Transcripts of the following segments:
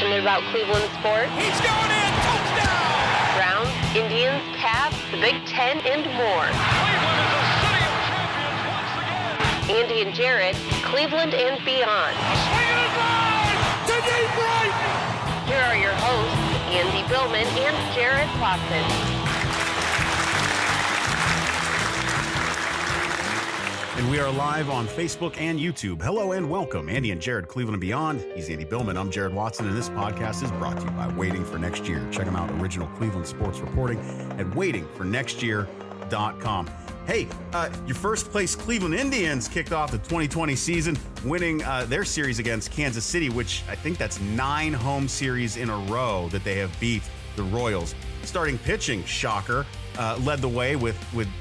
passionate about Cleveland sports? He's going in! Touchdown! Browns, Indians, Cavs, the Big Ten, and more. Cleveland is a city of champions once again! Andy and Jarid, Cleveland and beyond. A swing and a drive! To deep right! Here are your hosts, Andy Billman and Jarid Watson. And we are live on Facebook and YouTube. Hello and welcome. Andy and Jarid, Cleveland and Beyond. He's Andy Billman. I'm Jarid Watson, and this podcast is brought to you by Waiting for Next Year. Check them out, original Cleveland sports reporting at waitingfornextyear.com. Hey, your first place Cleveland Indians kicked off the 2020 season, winning their series against Kansas City, which I think that's 9 home series in a row that they have beat the Royals. Starting pitching, shocker. Led the way with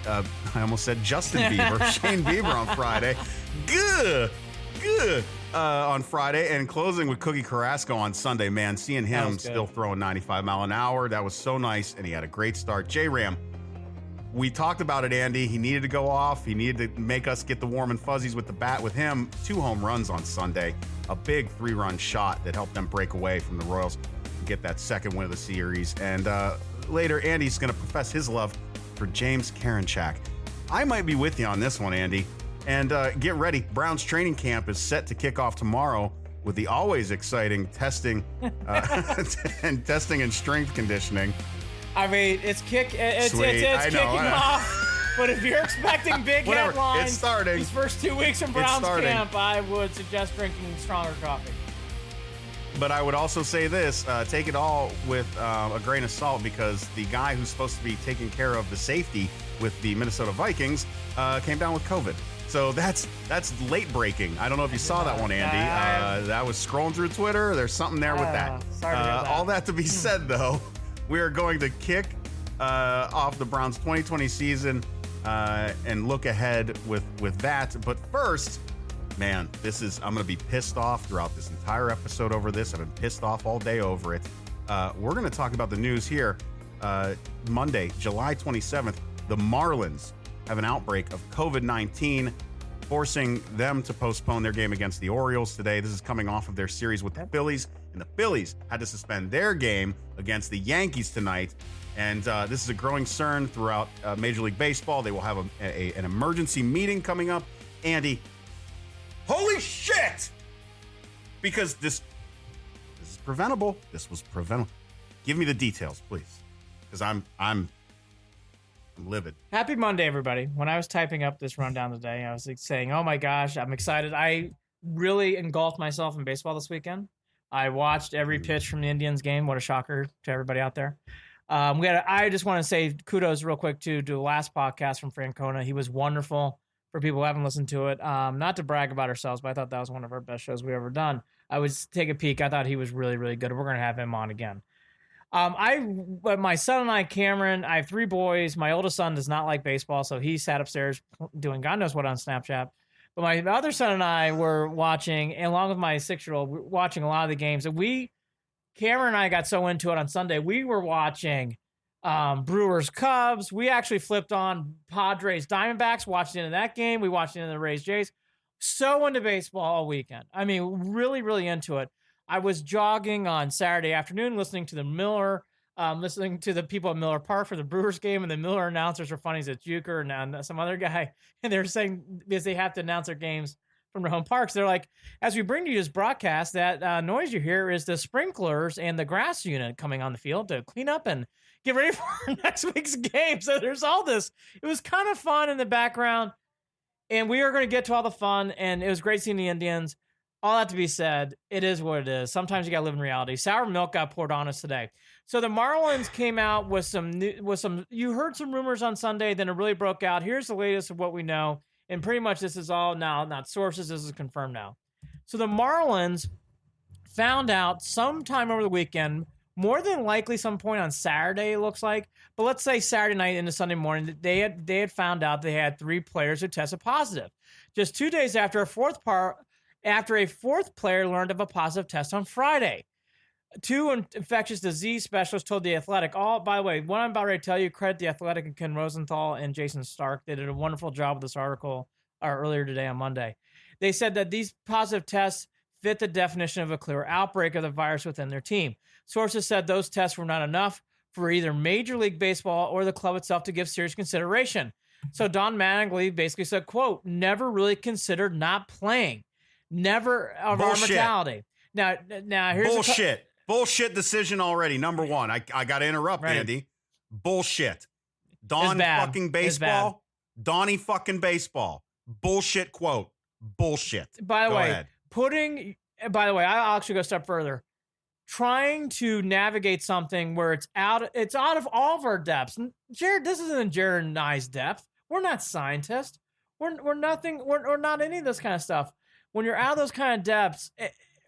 I almost said Justin Bieber, Shane Bieber on Friday. Good on Friday, and closing with Cookie Carrasco on Sunday. Man, seeing him still throwing 95 mile an hour, that was so nice, and he had a great start. J-Ram, we talked about it, Andy. He needed to go off. He needed to make us get the warm and fuzzies with the bat with him. 2 home runs on Sunday, a big 3-run shot that helped them break away from the Royals and get that second win of the series. And later, Andy's going to profess his love for James Karinchak. I might be with you on this one, Andy. And get ready. Browns training camp is set to kick off tomorrow with the always exciting testing and strength conditioning. I mean, it's kicking off. But if you're expecting big headlines, it's starting. These first 2 weeks in Browns camp, I would suggest drinking stronger coffee. But I would also say this, take it all with a grain of salt, because the guy who's supposed to be taking care of the safety with the Minnesota Vikings came down with COVID. So that's late breaking. I don't know if you saw that one, Andy. That was scrolling through Twitter. There's something there with that. Sorry to hear that. All that to be said, though, we are going to kick off the Browns 2020 season and look ahead with that. But first, man, I'm going to be pissed off throughout this entire episode over this. I've been pissed off all day over it. We're going to talk about the news here. Monday, July 27th, the Marlins have an outbreak of COVID-19, forcing them to postpone their game against the Orioles today. This is coming off of their series with the Phillies, and the Phillies had to suspend their game against the Yankees tonight. And this is a growing concern throughout Major League Baseball. They will have an emergency meeting coming up. Andy, holy shit! Because this is preventable. This was preventable. Give me the details, please, because I'm livid. Happy Monday, everybody. When I was typing up this rundown today, I was saying, oh my gosh, I'm excited. I really engulfed myself in baseball this weekend. I watched every pitch from the Indians game. What a shocker to everybody out there. I just want to say kudos real quick to the last podcast from Francona. He was wonderful. For people who haven't listened to it, not to brag about ourselves, but I thought that was one of our best shows we've ever done. I would take a peek. I thought he was really, really good. We're going to have him on again. My son and I, Cameron, I have 3 boys. My oldest son does not like baseball, so he sat upstairs doing God knows what on Snapchat. But my other son and I were watching, along with my 6-year-old, watching a lot of the games. And Cameron and I got so into it on Sunday, we were watching Brewers, Cubs. We actually flipped on Padres, Diamondbacks, watched into that game. We watched into the Rays, Jays. So into baseball all weekend. I mean, really, really into it. I was jogging on Saturday afternoon, listening to the people at Miller Park for the Brewers game, and the Miller announcers were funny as a Juker and some other guy. And they're saying, because they have to announce their games from their home parks, they're like, as we bring you this broadcast, that noise you hear is the sprinklers and the grass unit coming on the field to clean up and get ready for next week's game. So there's all this. It was kind of fun in the background, and we are going to get to all the fun, and it was great seeing the Indians. All that to be said, it is what it is. Sometimes you got to live in reality. Sour milk got poured on us today. So the Marlins came out with some. You heard some rumors on Sunday, then it really broke out. Here's the latest of what we know, and pretty much this is all now, not sources. This is confirmed now. So the Marlins found out sometime over the weekend, more than likely some point on Saturday, it looks like. But let's say Saturday night into Sunday morning, they had found out they had 3 players who tested positive. Just 2 days after a fourth player learned of a positive test on Friday. 2 infectious disease specialists told The Athletic. By the way, what I'm about ready to tell you, credit The Athletic and Ken Rosenthal and Jason Stark. They did a wonderful job with this article earlier today on Monday. They said that these positive tests fit the definition of a clear outbreak of the virus within their team. Sources said those tests were not enough for either Major League Baseball or the club itself to give serious consideration. So Don Mattingly basically said, quote, never really considered not playing. Never of our mentality. Now here's bullshit. Bullshit decision already. Number one. I got to interrupt, Right. Andy. Bullshit. Don fucking baseball. Donnie fucking baseball. Bullshit quote. Bullshit. By the Go way, ahead. I'll actually go a step further. Trying to navigate something where it's out of all of our depths. Jared, this isn't in Jared and I's depth. We're not scientists. We're nothing. We're not any of this kind of stuff. When you're out of those kind of depths,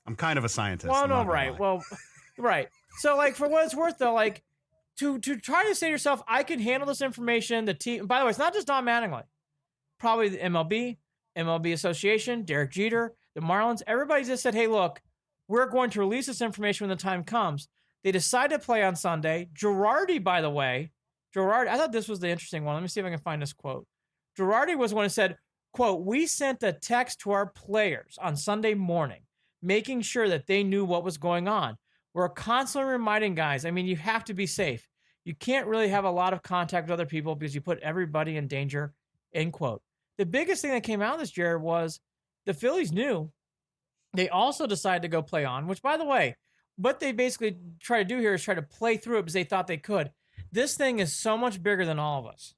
I'm kind of a scientist. well, I'm no, not gonna right. lie. Well, right. So, like, for what it's worth, though, like, to try to say to yourself, I can handle this information. The team, by the way, it's not just Don Mattingly. Probably the MLB Association, Derek Jeter, the Marlins. Everybody just said, hey, look, we're going to release this information when the time comes. They decided to play on Sunday. Girardi, by the way, I thought this was the interesting one. Let me see if I can find this quote. Girardi was the one who said, quote, we sent a text to our players on Sunday morning, making sure that they knew what was going on. We're constantly reminding guys, I mean, you have to be safe. You can't really have a lot of contact with other people because you put everybody in danger, end quote. The biggest thing that came out of this, Jared, was the Phillies knew. They also decided to go play on, which, by the way, what they basically try to do here is try to play through it because they thought they could. This thing is so much bigger than all of us.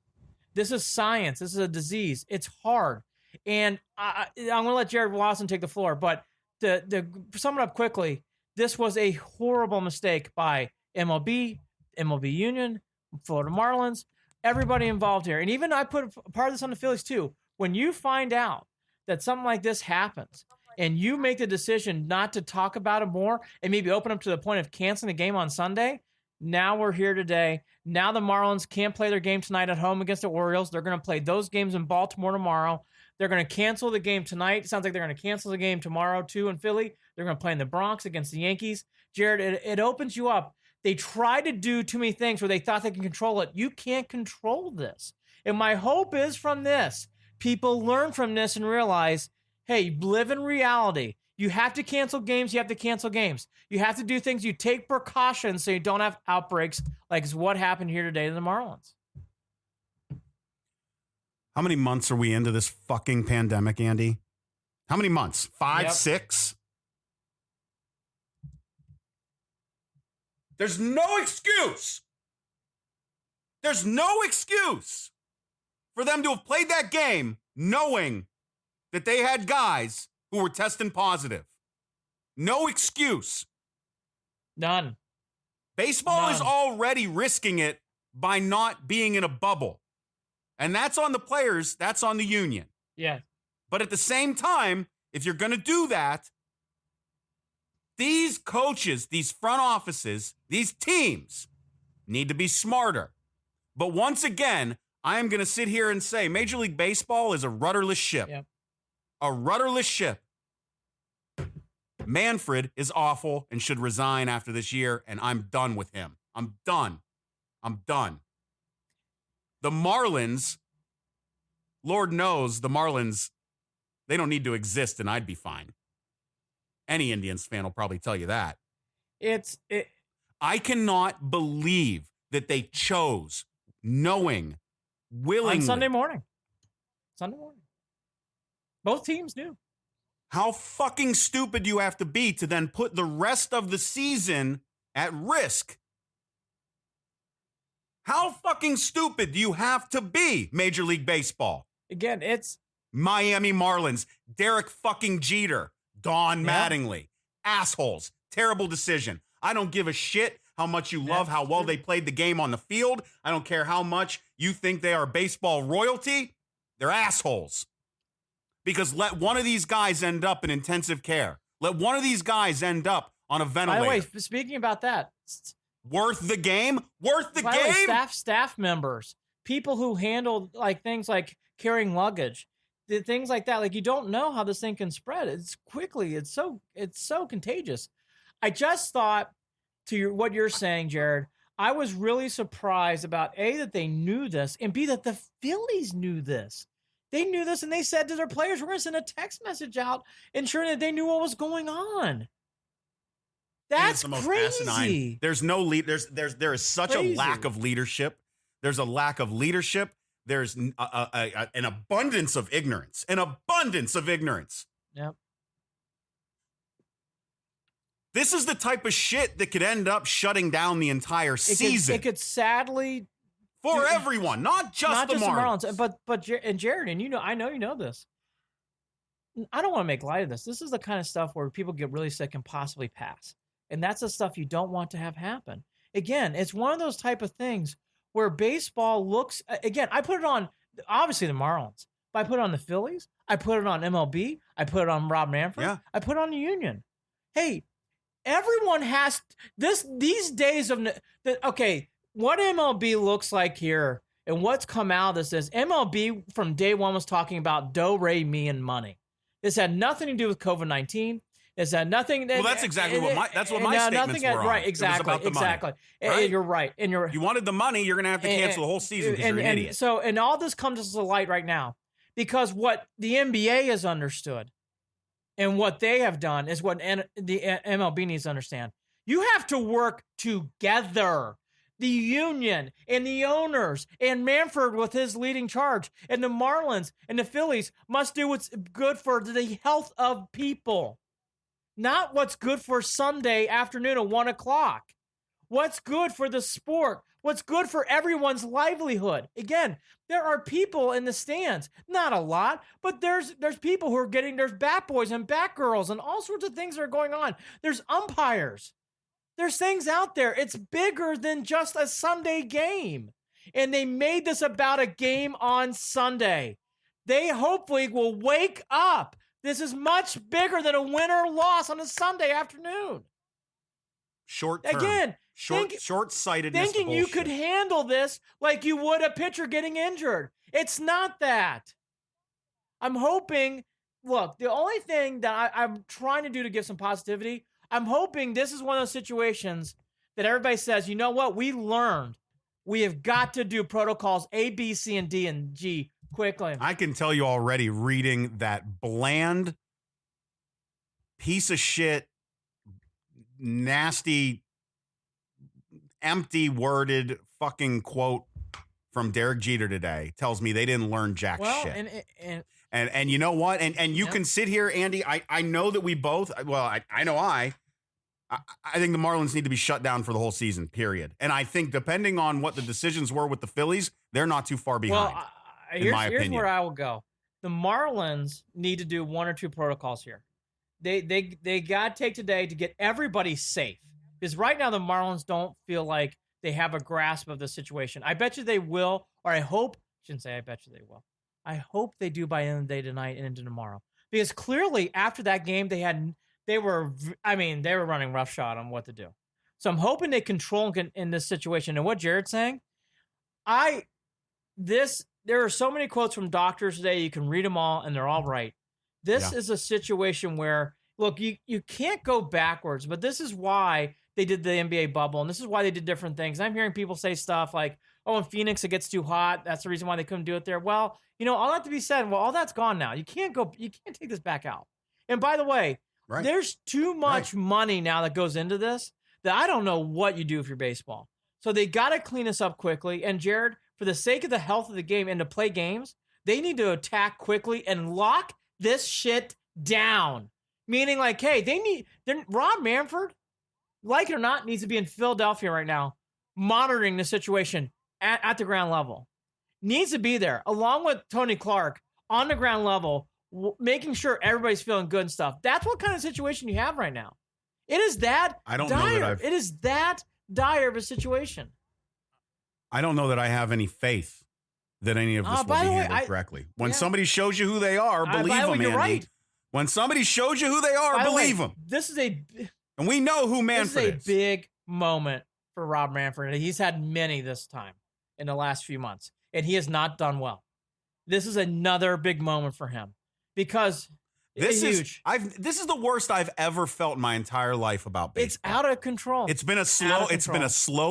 This is science. This is a disease. It's hard. And I'm going to let Jared Lawson take the floor, but to sum it up quickly, this was a horrible mistake by MLB Union, Florida Marlins, everybody involved here. And even I put a part of this on the Phillies too. When you find out that something like this happens and you make the decision not to talk about it more and maybe open up to the point of canceling the game on Sunday, now we're here today. Now the Marlins can't play their game tonight at home against the Orioles. They're going to play those games in Baltimore tomorrow. They're going to cancel the game tonight. It sounds like they're going to cancel the game tomorrow too in Philly. They're going to play in the Bronx against the Yankees. Jared, it opens you up. They try to do too many things where they thought they can control it. You can't control this. And my hope is from this, people learn from this and realize, hey, live in reality. You have to cancel games. You have to cancel games. You have to do things. You take precautions so you don't have outbreaks like is what happened here today to the Marlins. How many months are we into this fucking pandemic, Andy? How many months? 5, Yep. 6? There's no excuse. There's no excuse for them to have played that game knowing that they had guys who were testing positive. No excuse. None. Baseball is None. already risking it by not being in a bubble. And that's on the players, that's on the union. Yeah. But at the same time, if you're going to do that, these coaches, these front offices, these teams need to be smarter. But once again, I am going to sit here and say Major League Baseball is a rudderless ship. Yep. A rudderless ship. Manfred is awful and should resign after this year, and I'm done with him. I'm done. The Marlins, Lord knows the Marlins, they don't need to exist and I'd be fine. Any Indians fan will probably tell you that. I cannot believe that they chose, knowing, willingly. On Sunday morning. Both teams knew. How fucking stupid do you have to be to then put the rest of the season at risk? How fucking stupid do you have to be, Major League Baseball? Again, it's Miami Marlins, Derek fucking Jeter, Don Mattingly. Assholes. Terrible decision. I don't give a shit how much you love how well they played the game on the field. I don't care how much you think they are baseball royalty. They're assholes. Because let one of these guys end up in intensive care. Let one of these guys end up on a ventilator. By the way, speaking about that, Worth the game? Worth the by game? the way, staff members, people who handle like things like carrying luggage, the things like that. Like you don't know how this thing can spread. It's quickly. It's so contagious. I just thought what you're saying, Jared. I was really surprised about A, that they knew this, and B, that the Phillies knew this. They knew this, and they said to their players, we're going to send a text message out ensuring that they knew what was going on. That's the most crazy. Asinine. There's no lead. There is such a lack of leadership. There's a lack of leadership. There's an abundance of ignorance. An abundance of ignorance. Yep. This is the type of shit that could end up shutting down the entire season. It could sadly for everyone, not just the Marlins. But Jared, and I know you know this. I don't want to make light of this. This is the kind of stuff where people get really sick and possibly pass. And that's the stuff you don't want to have happen. Again, it's one of those type of things where baseball looks, again, I put it on, obviously the Marlins, but I put it on the Phillies. I put it on MLB. I put it on Rob Manfred. Yeah. I put it on the Union. Hey, everyone has these days of, okay, what MLB looks like here and what's come out of this is MLB from day one was talking about do, re, mi, and money. This had nothing to do with COVID-19. It's nothing. Well, that's exactly what my statements were on. Right, exactly, exactly. Right? You're right, and you wanted the money. You're going to have to cancel the whole season because you're an idiot. So, and all this comes to light right now because what the NBA has understood and what they have done is what the MLB needs to understand. You have to work together. The union and the owners and Manfred with his leading charge and the Marlins and the Phillies must do what's good for the health of people. Not what's good for Sunday afternoon at 1 o'clock. What's good for the sport. What's good for everyone's livelihood. Again, there are people in the stands. Not a lot, but there's people who are there's bat boys and bat girls and all sorts of things that are going on. There's umpires. There's things out there. It's bigger than just a Sunday game. And they made this about a game on Sunday. They hopefully will wake up. This is much bigger than a win or loss on a Sunday afternoon. Short-term. Again, short-sightedness. Thinking you could handle this like you would a pitcher getting injured. It's not that. I'm hoping, look, the only thing that I'm trying to do to give some positivity, I'm hoping this is one of those situations that everybody says, you know what, we learned. We have got to do protocols A, B, C, and D, and G quickly. I can tell you already reading that bland piece of shit, nasty, empty worded fucking quote from Derek Jeter today tells me they didn't learn jack shit. And you know what? And you can sit here, Andy. I know that we both, well, I know I think the Marlins need to be shut down for the whole season, period. And I think depending on what the decisions were with the Phillies, they're not too far behind. Well, in my opinion. Here's where I will go. The Marlins need to do one or two protocols here. They got to take today to get everybody safe. Because right now the Marlins don't feel like they have a grasp of the situation. I bet you they will, or I shouldn't say I bet you they will. I hope they do by the end of the day tonight and into tomorrow. Because clearly after that game they were running roughshod on what to do. So I'm hoping they control in this situation. And what Jared's saying, there are so many quotes from doctors today. You can read them all, and they're all right. This is a situation where, look, you can't go backwards, but this is why they did the NBA bubble, and this is why they did different things. I'm hearing people say stuff like, oh, in Phoenix it gets too hot. That's the reason why they couldn't do it there. Well, all that to be said, well, all that's gone now. You can't take this back out. And by the way, there's too much money now that goes into this that I don't know what you do if you're baseball. So they got to clean this up quickly. And Jared, for the sake of the health of the game and to play games, they need to attack quickly and lock this shit down. Meaning like, hey, Rob Manfred, like it or not, needs to be in Philadelphia right now, monitoring the situation at the ground level. Needs to be there, along with Tony Clark, on the ground level, making sure everybody's feeling good and stuff. That's what kind of situation you have right now. It is that dire. It is that dire of a situation. I don't know that I have any faith that any of this will be handled correctly. When somebody shows you who they are, believe them, Andy. Right. When somebody shows you who they are, believe them. And we know who Manfred is. This is a big moment for Rob Manfred. He's had many this time in the last few months, and he has not done well. This is another big moment for him because it's huge. This is the worst I've ever felt in my entire life about baseball. It's out of control. It's been a slow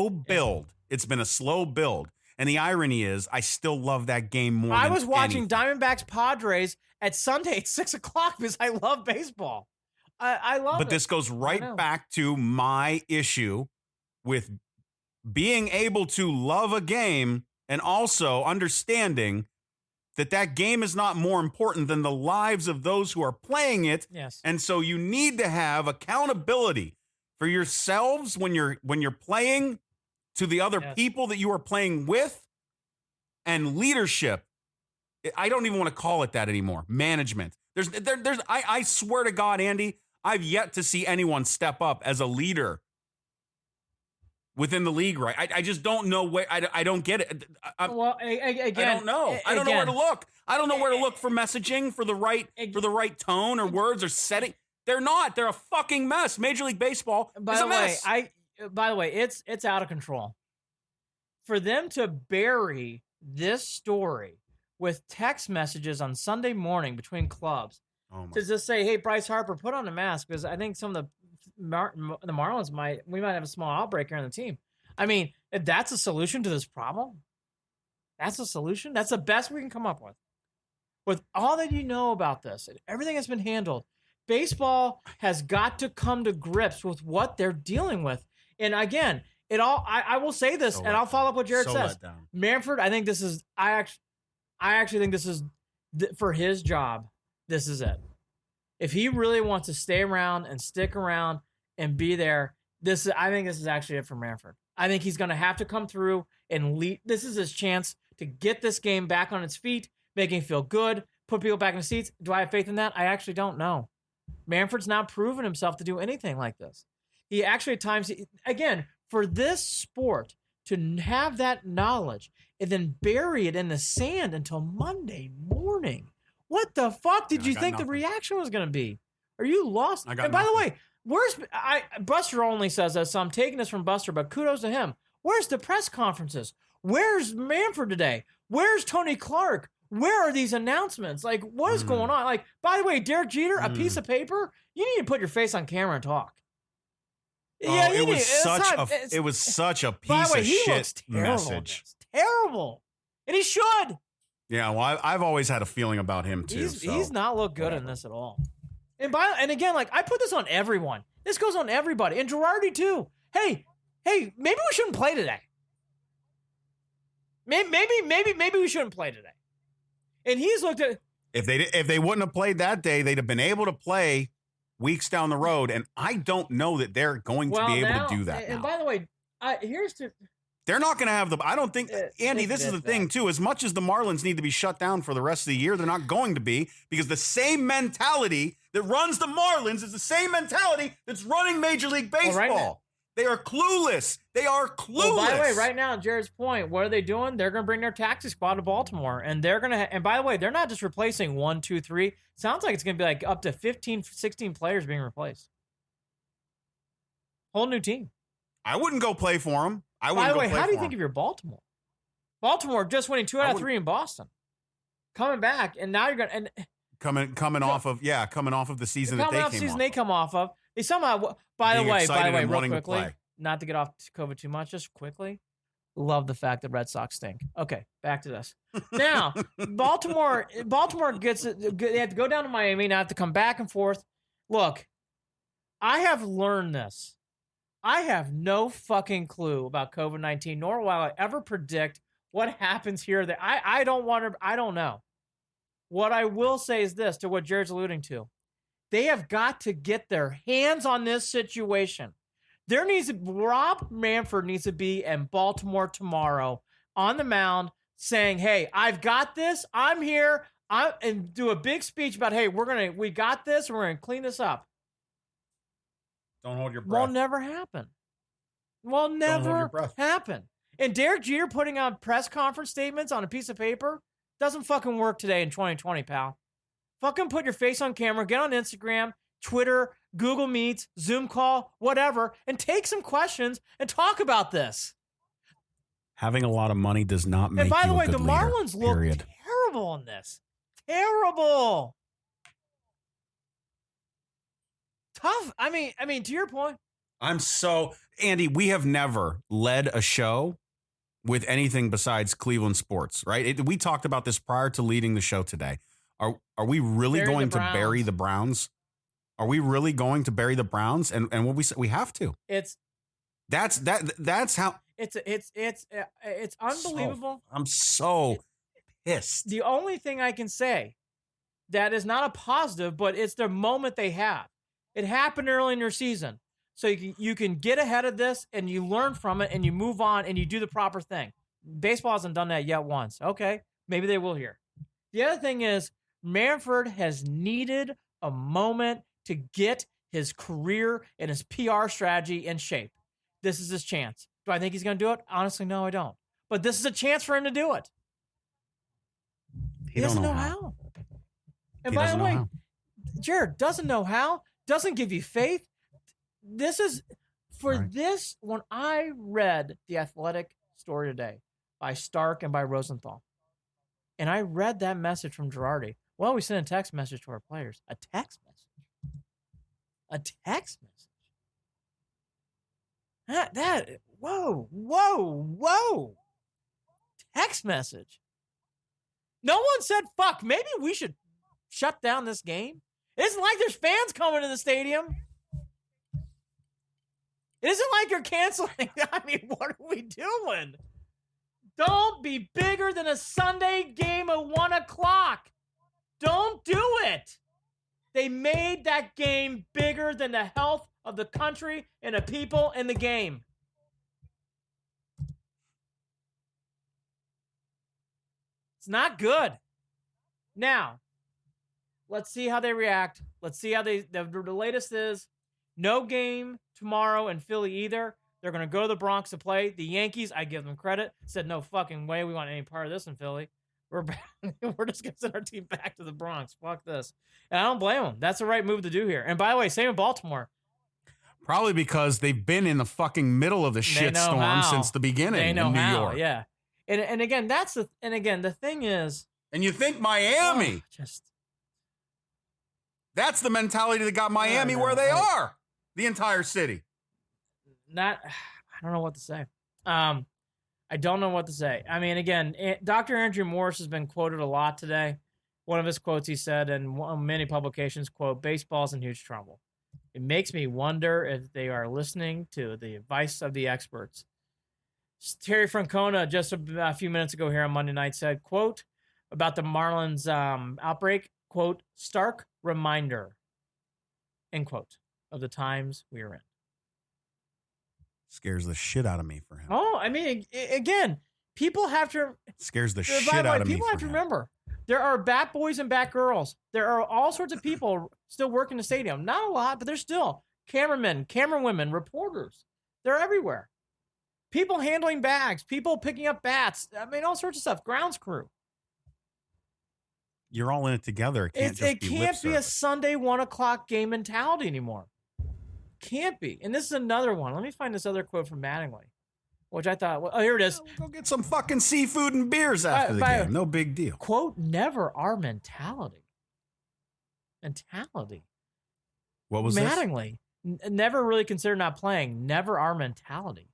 build. It's been a slow build. And the irony is, I still love that game more I than was watching anything. Diamondbacks Padres at Sunday at 6 o'clock because I love baseball. I love it. But this goes right back to my issue with being able to love a game and also understanding that game is not more important than the lives of those who are playing it. Yes. And so you need to have accountability for yourselves when you're playing, to the other people that you are playing with, and leadership. I don't even want to call it that anymore. Management. I swear to God, Andy, I've yet to see anyone step up as a leader within the league, right? I just don't know where. I don't get it. Again, I don't know. I don't know where to look. I don't know where to look for messaging, for the right tone or words or setting. They're not. They're a fucking mess. Major League Baseball is a mess. By the way, it's out of control. For them to bury this story with text messages on Sunday morning between clubs to just say, "Hey, Bryce Harper, put on a mask," because I think some of the Marlins might have a small outbreak here on the team. I mean, if that's a solution to this problem, that's a solution. That's the best we can come up with. With all that you know about this and everything that's been handled, baseball has got to come to grips with what they're dealing with. And again, I will say this, and I'll follow up what Jared says. Manfred, I think this is, I actually think this is, for his job, this is it. If he really wants to stay around and stick around and be there, I think this is actually it for Manfred. I think he's going to have to come through and lead. This is his chance to get this game back on its feet, make him feel good, put people back in the seats. Do I have faith in that? I actually don't know. Manfred's not proven himself to do anything like this. He actually at times, again, for this sport to have that knowledge and then bury it in the sand until Monday morning. What the fuck did you think the reaction was going to be? Are you lost? And by the way, Buster only says this, so I'm taking this from Buster, but kudos to him. Where's the press conferences? Where's Manfred today? Where's Tony Clark? Where are these announcements? Like, what is going on? Like, by the way, Derek Jeter, a piece of paper, you need to put your face on camera and talk. Yeah, it was such a piece of shit message. Terrible. And he should. Yeah, well, I've always had a feeling about him too. He's not looked good in this at all. And again, like, I put this on everyone. This goes on everybody. And Girardi too. Hey, maybe we shouldn't play today. Maybe we shouldn't play today. And he's looked at, if they wouldn't have played that day, they'd have been able to play weeks down the road. And I don't know that they're going to be able to do that. And by the way, they're not going to have I don't think, Andy, this is the thing too. As much as the Marlins need to be shut down for the rest of the year, they're not going to be, because the same mentality that runs the Marlins is the same mentality that's running Major League Baseball. Well, right, they are clueless. Well, by the way, right now, Jared's point, what are they doing? They're going to bring their taxi squad to Baltimore, and they're going to. And by the way, they're not just replacing 1, 2, 3. Sounds like it's going to be like up to 15, 16 players being replaced. Whole new team. I wouldn't go play for them. By the way, how do you think of your Baltimore? Baltimore just winning 2 out of 3 in Boston, coming back, and now you're going to coming off of the season that they come off of. They somehow. By the way, real quickly, not to get off COVID too much, just quickly. Love the fact that Red Sox stink. Okay, back to this. Now, Baltimore gets it. They have to go down to Miami. Now have to come back and forth. Look, I have learned this. I have no fucking clue about COVID-19, nor will I ever predict what happens here. That I don't know. What I will say is this, to what Jared's alluding to. They have got to get their hands on this situation. Rob Manfred needs to be in Baltimore tomorrow on the mound saying, "Hey, I've got this. I'm here." And do a big speech about, "Hey, we got this. And we're gonna clean this up." Don't hold your breath. Will never happen. And Derek Jeter putting out press conference statements on a piece of paper doesn't fucking work today in 2020, pal. Fucking put your face on camera, get on Instagram, Twitter, Google Meets, Zoom call, whatever, and take some questions and talk about this. Having a lot of money does not make you a good leader. And by the way, the Marlins look terrible on this. Terrible. Tough. I mean, to your point. Andy, we have never led a show with anything besides Cleveland sports, right? We talked about this prior to leading the show today. Are we really going to bury the Browns? Are we really going to bury the Browns? And what we have to. That's how it's unbelievable. I'm so pissed. The only thing I can say that is not a positive, but it's the moment they have. It happened early in your season. So you can get ahead of this and you learn from it and you move on and you do the proper thing. Baseball hasn't done that yet once. Okay, maybe they will here. The other thing is Manfred has needed a moment to get his career and his PR strategy in shape. This is his chance. Do I think he's going to do it? Honestly, no, I don't. But this is a chance for him to do it. He doesn't know how. And by the way, Jared doesn't know how, doesn't give you faith. This is, this, when I read the Athletic story today by Stark and by Rosenthal, and I read that message from Girardi, well, we sent a text message to our players. A text message. A text message. Whoa. Text message. No one said, fuck, maybe we should shut down this game. It isn't like there's fans coming to the stadium. It isn't like you're canceling. I mean, what are we doing? Don't be bigger than a Sunday game at 1 o'clock. Don't do it. They made that game bigger than the health of the country and the people in the game. It's not good. Now, let's see how they react. Let's see how the latest is no game tomorrow in Philly either. They're going to go to the Bronx to play. The Yankees, I give them credit, said no fucking way we want any part of this in Philly. We're just going to send our team back to the Bronx. Fuck this. And I don't blame them. That's the right move to do here. And by the way, same with Baltimore. Probably because they've been in the fucking middle of the shitstorm since the beginning in New York. Yeah. And again, the thing is. And you think Miami. That's the mentality that got Miami where they are. The entire city. I don't know what to say. I don't know what to say. I mean, again, Dr. Andrew Morris has been quoted a lot today. One of his quotes he said, and many publications quote, baseball's in huge trouble. It makes me wonder if they are listening to the advice of the experts. Terry Francona, just a few minutes ago here on Monday night, said, quote, about the Marlins outbreak, quote, stark reminder, end quote, of the times we are in. Scares the shit out of me for him. Oh, I mean, again, people have to. Scares the shit out of me. People have to remember, there are bat boys and bat girls. There are all sorts of people still working the stadium. Not a lot, but there's still cameramen, camerawomen, reporters. They're everywhere. People handling bags, people picking up bats. I mean, all sorts of stuff. Grounds crew. You're all in it together. It can't be a Sunday 1 o'clock game mentality anymore. Can't be. And this is another one. Let me find this other quote from Mattingly, which I thought, well, oh, here it is. We'll go get some fucking seafood and beers after the game. No big deal. Quote, never our mentality. What was Mattingly, never really considered not playing. Never our mentality.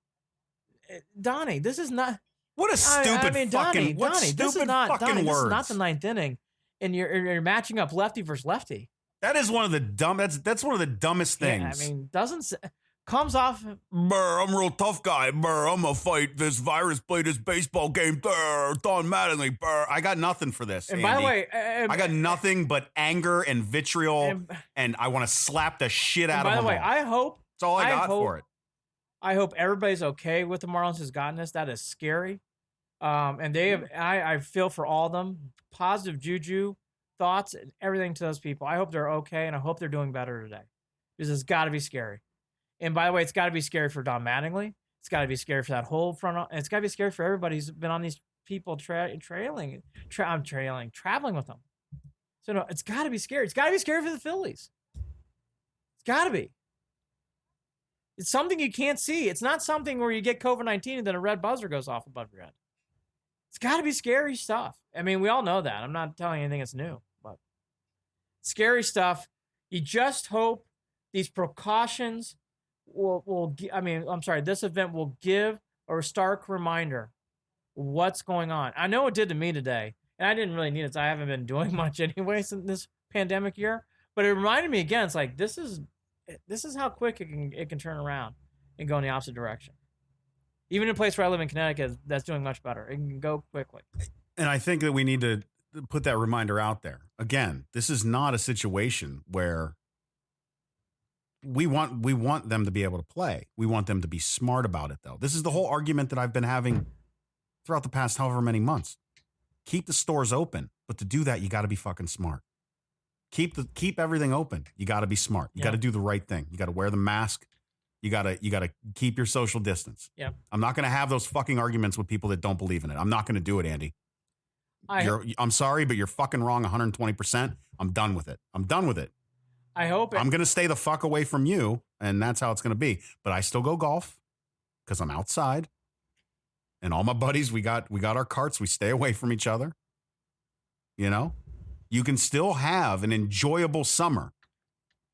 Donnie, this is not. What a stupid fucking words. This is not the ninth inning, and you're matching up lefty versus lefty. That is one of the that's one of the dumbest things. Yeah, I mean, comes off. Brr, I'm a real tough guy. Brr, I'm gonna fight this virus, play this baseball game. Brr, Don Mattingly. Brr, I got nothing for this. And Andy. by the way, I got nothing but anger and vitriol, and I want to slap the shit out of them. By the way, I hope that's all I got for it. I hope everybody's okay with the Marlins has gotten this. That is scary. And they have. I feel for all of them. Positive juju. Thoughts and everything to those people. I hope they're okay, and I hope they're doing better today, because it's got to be scary. And by the way, it's got to be scary for Don Mattingly. It's got to be scary for that whole front, and it's got to be scary for everybody who's been on these people traveling with them. So no, it's got to be scary. It's got to be scary for the Phillies. It's got to be. It's something you can't see. It's not something where you get COVID-19 and then a red buzzer goes off above your head. It's got to be scary stuff. I mean, we all know that. I'm not telling you anything that's new, but scary stuff. You just hope these precautions this event will give a stark reminder what's going on. I know it did to me today, and I didn't really need it. So I haven't been doing much anyway since this pandemic year. But it reminded me again. It's like this is how quick it can turn around and go in the opposite direction. Even in a place where I live in Connecticut, that's doing much better. It can go quickly. And I think that we need to put that reminder out there. Again, this is not a situation where we want them to be able to play. We want them to be smart about it, though. This is the whole argument that I've been having throughout the past however many months. Keep the stores open, but to do that, you got to be fucking smart. Keep everything open. You got to be smart. You got to do the right thing. You got to wear the mask. You got to keep your social distance. Yeah. I'm not going to have those fucking arguments with people that don't believe in it. I'm not going to do it, Andy. I'm sorry, but you're fucking wrong 120%. I'm done with it. I hope I'm going to stay the fuck away from you, and that's how it's going to be. But I still go golf because I'm outside. And all my buddies, we got our carts. We stay away from each other. You know? You can still have an enjoyable summer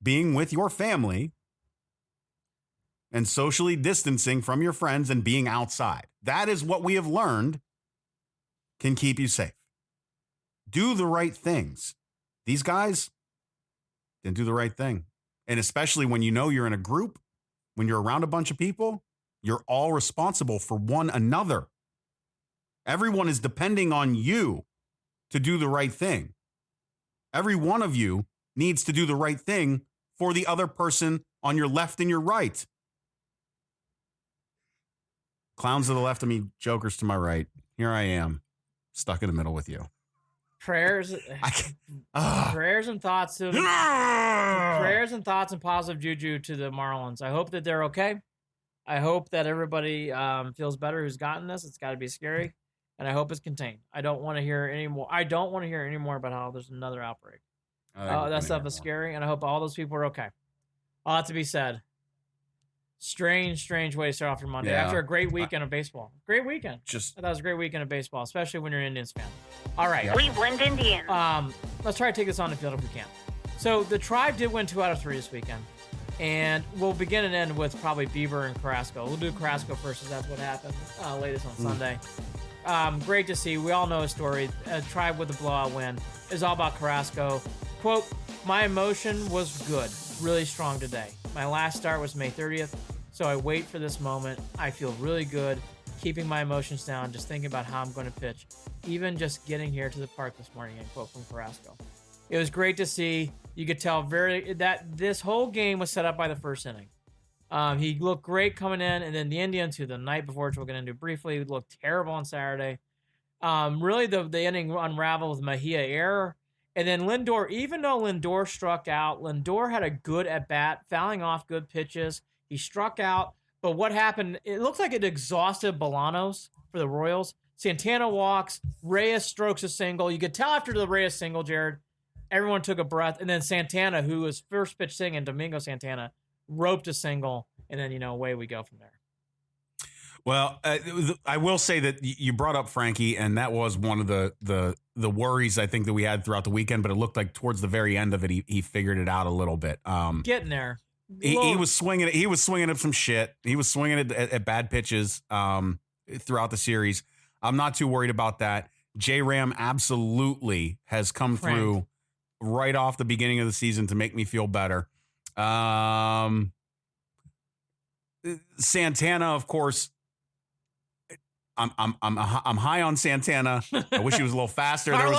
being with your family and socially distancing from your friends and being outside. That is what we have learned can keep you safe. Do the right things. These guys didn't do the right thing. And especially when you know you're in a group, when you're around a bunch of people, you're all responsible for one another. Everyone is depending on you to do the right thing. Every one of you needs to do the right thing for the other person on your left and your right. Clowns to the left of me, jokers to my right. Here I am, stuck in the middle with you. Prayers and thoughts to prayers and thoughts and positive juju to the Marlins. I hope that they're okay. I hope that everybody feels better who's gotten this. It's got to be scary, and I hope it's contained. I don't want to hear any more. I don't want to hear any more about how there's another outbreak. That stuff is scary, and I hope all those people are okay. A lot to be said. Strange way to start off your Monday after a great weekend of baseball. Great weekend. I thought it was a great weekend of baseball, especially when you're an Indians fan. All right. Cleveland Indians. Let's try to take this on the field if we can. So the Tribe did win 2 out of 3 this weekend. And we'll begin and end with probably Bieber and Carrasco. We'll do Carrasco first, as that's what happened latest on Sunday. Great to see. We all know his story. Tribe with a blowout win. It's all about Carrasco. Quote, my emotion was good, really strong today. My last start was May 30th, so I wait for this moment. I feel really good, keeping my emotions down, just thinking about how I'm going to pitch. Even just getting here to the park this morning, end quote from Carrasco. It was great to see. You could tell that this whole game was set up by the first inning. He looked great coming in, and then the Indians, who the night before, which we'll get into briefly, looked terrible on Saturday. Really, the inning unraveled with Mejia error. And then Lindor, even though Lindor struck out, Lindor had a good at-bat, fouling off good pitches. He struck out, but what happened, it looks like it exhausted Bolanos for the Royals. Santana walks, Reyes strokes a single. You could tell after the Reyes single, Jared, everyone took a breath. And then Santana, who was first pitch singing, Domingo Santana, roped a single, and then, away we go from there. Well, I will say that you brought up Frankie, and that was one of the worries I think that we had throughout the weekend, but it looked like towards the very end of it, he figured it out a little bit. Getting there. He was swinging. He was swinging at some shit. He was swinging at bad pitches throughout the series. I'm not too worried about that. J-Ram absolutely has come through right off the beginning of the season to make me feel better. Santana, of course. I'm high on Santana. I wish he was a little faster. There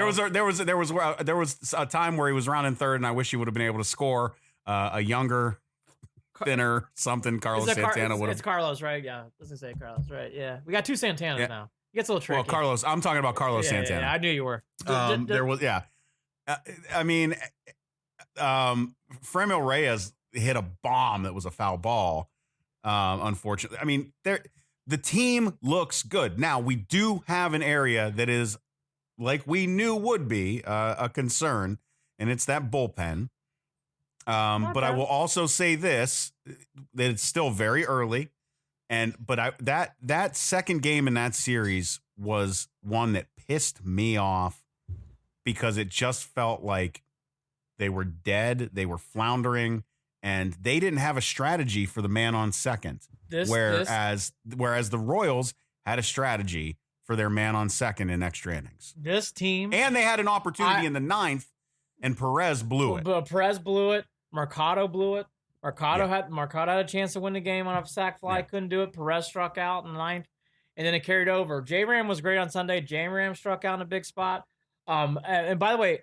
was a time where he was rounding third, and I wish he would have been able to score. A younger, thinner something. Carlos Santana would have. It's Carlos, right? Yeah, I was gonna say Carlos, right? Yeah, we got 2 Santanas now. It gets a little tricky. Well, Carlos, I'm talking about Carlos Santana. Yeah, I knew you were. There was, Fremel Reyes hit a bomb that was a foul ball. Unfortunately, the team looks good. Now, we do have an area that is, like we knew would be, a concern, and it's that bullpen. But I will also say this, that it's still very early. But that second game in that series was one that pissed me off because it just felt like they were dead. They were floundering. And they didn't have a strategy for the man on second. Whereas the Royals had a strategy for their man on second in extra innings. This team. And they had an opportunity in the ninth, and Perez blew it. Perez blew it. Mercado blew it. Mercado had a chance to win the game on a sac fly. Couldn't do it. Perez struck out in the ninth, and then it carried over. J-Ram was great on Sunday. J-Ram struck out in a big spot. And by the way,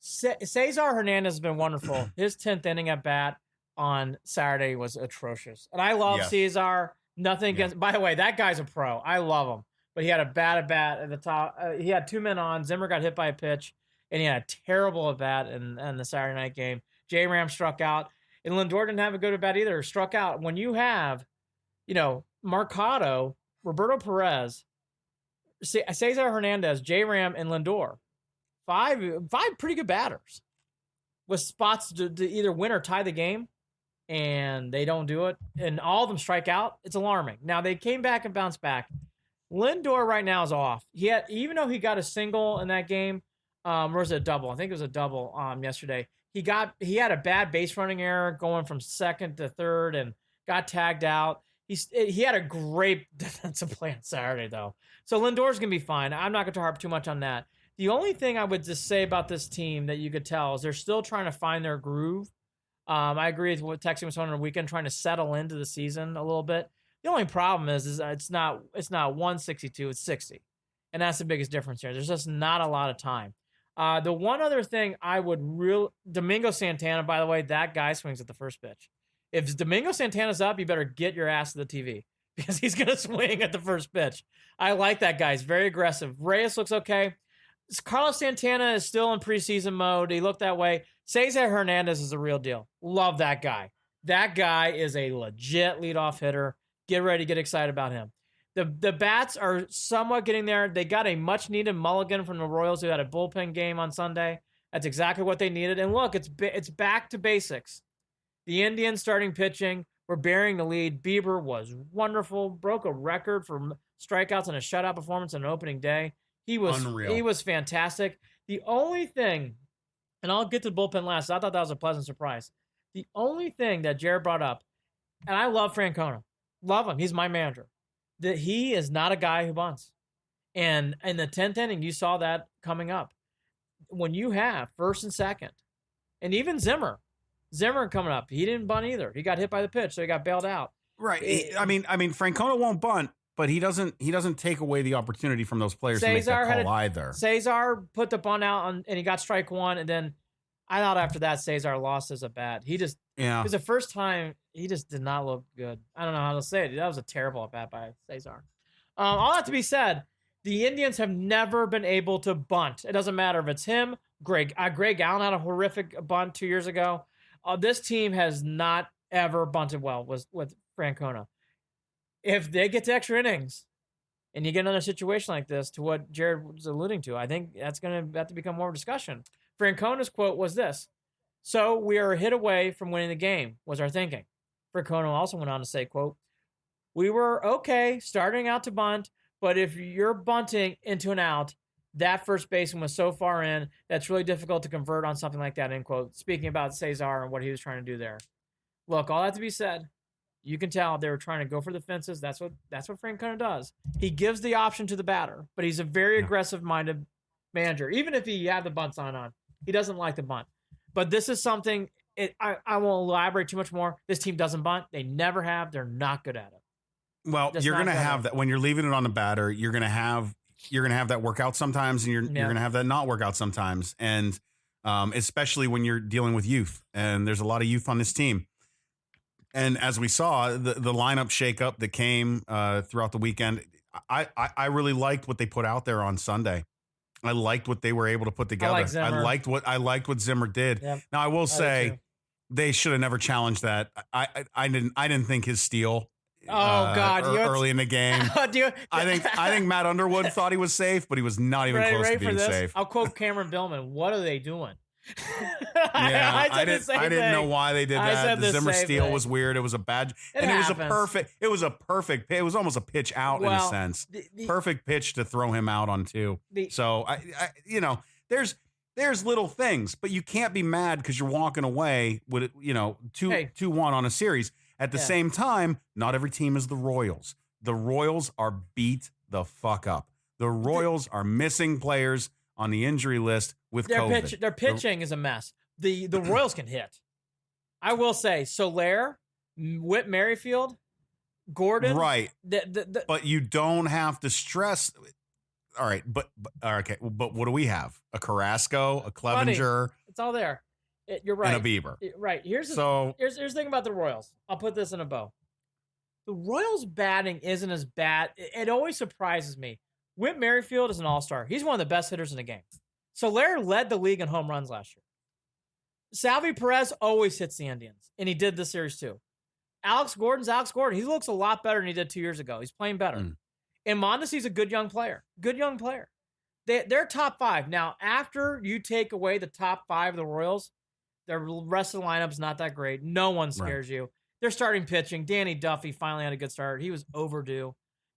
Cesar Hernandez has been wonderful. His 10th inning at bat on Saturday was atrocious. And I love Cesar. Nothing against. By the way, that guy's a pro. I love him. But he had a bad at bat at the top. He had 2 men on. Zimmer got hit by a pitch, and he had a terrible at bat in the Saturday night game. J-Ram struck out, and Lindor didn't have a good at bat either. Struck out. When you have, Mercado, Roberto Perez, Cesar Hernandez, J-Ram, and Lindor, five pretty good batters with spots to either win or tie the game, and they don't do it, and all of them strike out. It's alarming. Now, they came back and bounced back. Lindor right now is off. Even though he got a single in that game, or was it a double? I think it was a double yesterday. He had a bad base running error going from second to third and got tagged out. He had a great defensive play on Saturday, though. So Lindor's going to be fine. I'm not going to harp too much on that. The only thing I would just say about this team that you could tell is they're still trying to find their groove. I agree with what texting was on the weekend, trying to settle into the season a little bit. The only problem is it's not 162, it's 60. And that's the biggest difference here. There's just not a lot of time. The one other thing Domingo Santana, by the way, that guy swings at the first pitch. If Domingo Santana's up, you better get your ass to the TV because he's going to swing at the first pitch. I like that guy. He's very aggressive. Reyes looks okay. Carlos Santana is still in preseason mode. He looked that way. Cesar Hernandez is a real deal. Love that guy. That guy is a legit leadoff hitter. Get ready, get excited about him. The bats are somewhat getting there. They got a much-needed mulligan from the Royals who had a bullpen game on Sunday. That's exactly what they needed. And look, it's back to basics. The Indians starting pitching were bearing the lead. Bieber was wonderful, broke a record for strikeouts in a shutout performance on an opening day. He was unreal. He was fantastic. The only thing, and I'll get to the bullpen last. I thought that was a pleasant surprise. The only thing that Jared brought up, and I love Francona. Love him. He's my manager. That he is not a guy who bunts. And in the 10th inning, you saw that coming up. When you have first and second, and even Zimmer coming up, he didn't bunt either. He got hit by the pitch, so he got bailed out. Right. I mean, Francona won't bunt, but he doesn't take away the opportunity from those players to make that call either. Cesar put the bunt out and he got strike one, and then I thought after that Cesar lost as a bat. It was the first time he just did not look good. I don't know how to say it. That was a terrible at bat by Cesar. All that to be said, the Indians have never been able to bunt. It doesn't matter if it's him, Greg Allen had a horrific bunt 2 years ago. This team has not ever bunted well with Francona. If they get to extra innings and you get another situation like this, to what Jared was alluding to, I think that's going to have to become more of a discussion. Francona's quote was this: "So we are a hit away from winning the game," was our thinking. Francona also went on to say, quote, "We were okay starting out to bunt, but if you're bunting into an out, that first baseman was so far in, that's really difficult to convert on something like that," end quote. Speaking about Cesar and what he was trying to do there. Look, all that to be said, you can tell they were trying to go for the fences. That's what Francona does. He gives the option to the batter, but he's a very aggressive-minded manager. Even if he had the bunts on, he doesn't like the bunt. But this is something, I won't elaborate too much more. This team doesn't bunt. They never have. They're not good at it. Well, you're going to have that when you're leaving it on the batter. You're going to have that work out sometimes, and you're going to have that not work out sometimes. And especially when you're dealing with youth, and there's a lot of youth on this team. And as we saw, the lineup shakeup that came throughout the weekend, I really liked what they put out there on Sunday. I liked what they were able to put together. I liked what Zimmer did. Yep. Now I will say they should have never challenged that. I didn't think his steal. Early in the game. I think Matt Underwood thought he was safe, but he was not even close to being safe. I'll quote Cameron Billman. What are they doing? I didn't know why they did that. The Zimmer steal was weird. It was a bad, it was almost a pitch out in a sense. Perfect pitch to throw him out on two. So there's little things, but you can't be mad because you're walking away with 2-1 on a series. At the same time, not every team is the Royals. the Royals are beat the fuck up. The Royals are missing players on the injury list with COVID. Their pitching is a mess. The Royals can hit. I will say, Soler, Whit Merrifield, Gordon. Right. But you don't have to stress. All right. But okay. But what do we have? A Carrasco, a Clevenger. Buddy, it's all there. You're right. And a Bieber. Right. Here's the thing about the Royals. I'll put this in a bow. The Royals batting isn't as bad. It always surprises me. Whit Merrifield is an all-star. He's one of the best hitters in the game. Soler led the league in home runs last year. Salvi Perez always hits the Indians, and he did this series too. Alex Gordon's Alex Gordon. He looks a lot better than he did 2 years ago. He's playing better. And Mondesi's a good young player. They're top five. Now, after you take away the top five of the Royals, the rest of the lineup's not that great. No one scares you. They're starting pitching. Danny Duffy finally had a good start. He was overdue.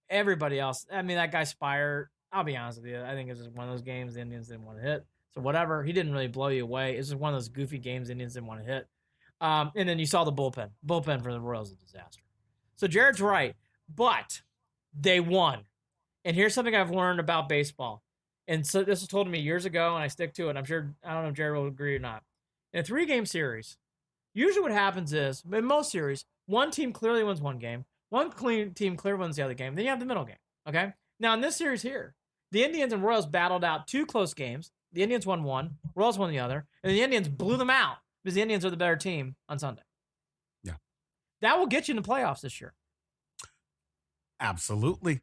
Everybody else, I mean, that guy Spire, I'll be honest with you, I think it was just one of those games the Indians didn't want to hit. So whatever, he didn't really blow you away. It's just one of those goofy games the Indians didn't want to hit. And then you saw the bullpen. Bullpen for the Royals is a disaster. So Jared's right, but they won. And here's something I've learned about baseball. And so this was told to me years ago, and I stick to it. I'm sure, I don't know if Jared will agree or not. In a 3-game series, usually what happens is, in most series, one team clearly wins one game, one team clearly wins the other game, then you have the middle game, okay? Now, in this series here, the Indians and Royals battled out 2 close games. The Indians won one, Royals won the other, and the Indians blew them out because the Indians are the better team on Sunday. Yeah. That will get you in the playoffs this year. Absolutely.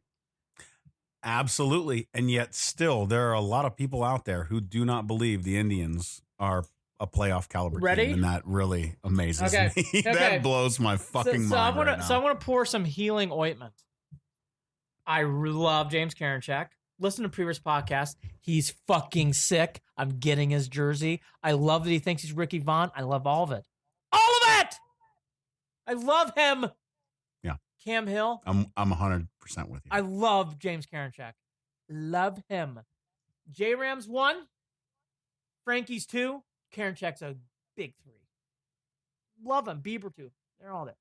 Absolutely. And yet still, there are a lot of people out there who do not believe the Indians are a playoff caliber Ready? team, and that really amazes me. Okay. That blows my fucking mind right now. So I want to pour some healing ointment. I love James Karinchak. Listen to previous podcasts. He's fucking sick. I'm getting his jersey. I love that he thinks he's Ricky Vaughn. I love all of it. All of it! I love him. Yeah. Cam Hill. I'm 100% with you. I love James Karinchak. Love him. J-Rams 1. Frankie's 2. Karinchak's a big 3. Love him. Bieber 2. They're all there.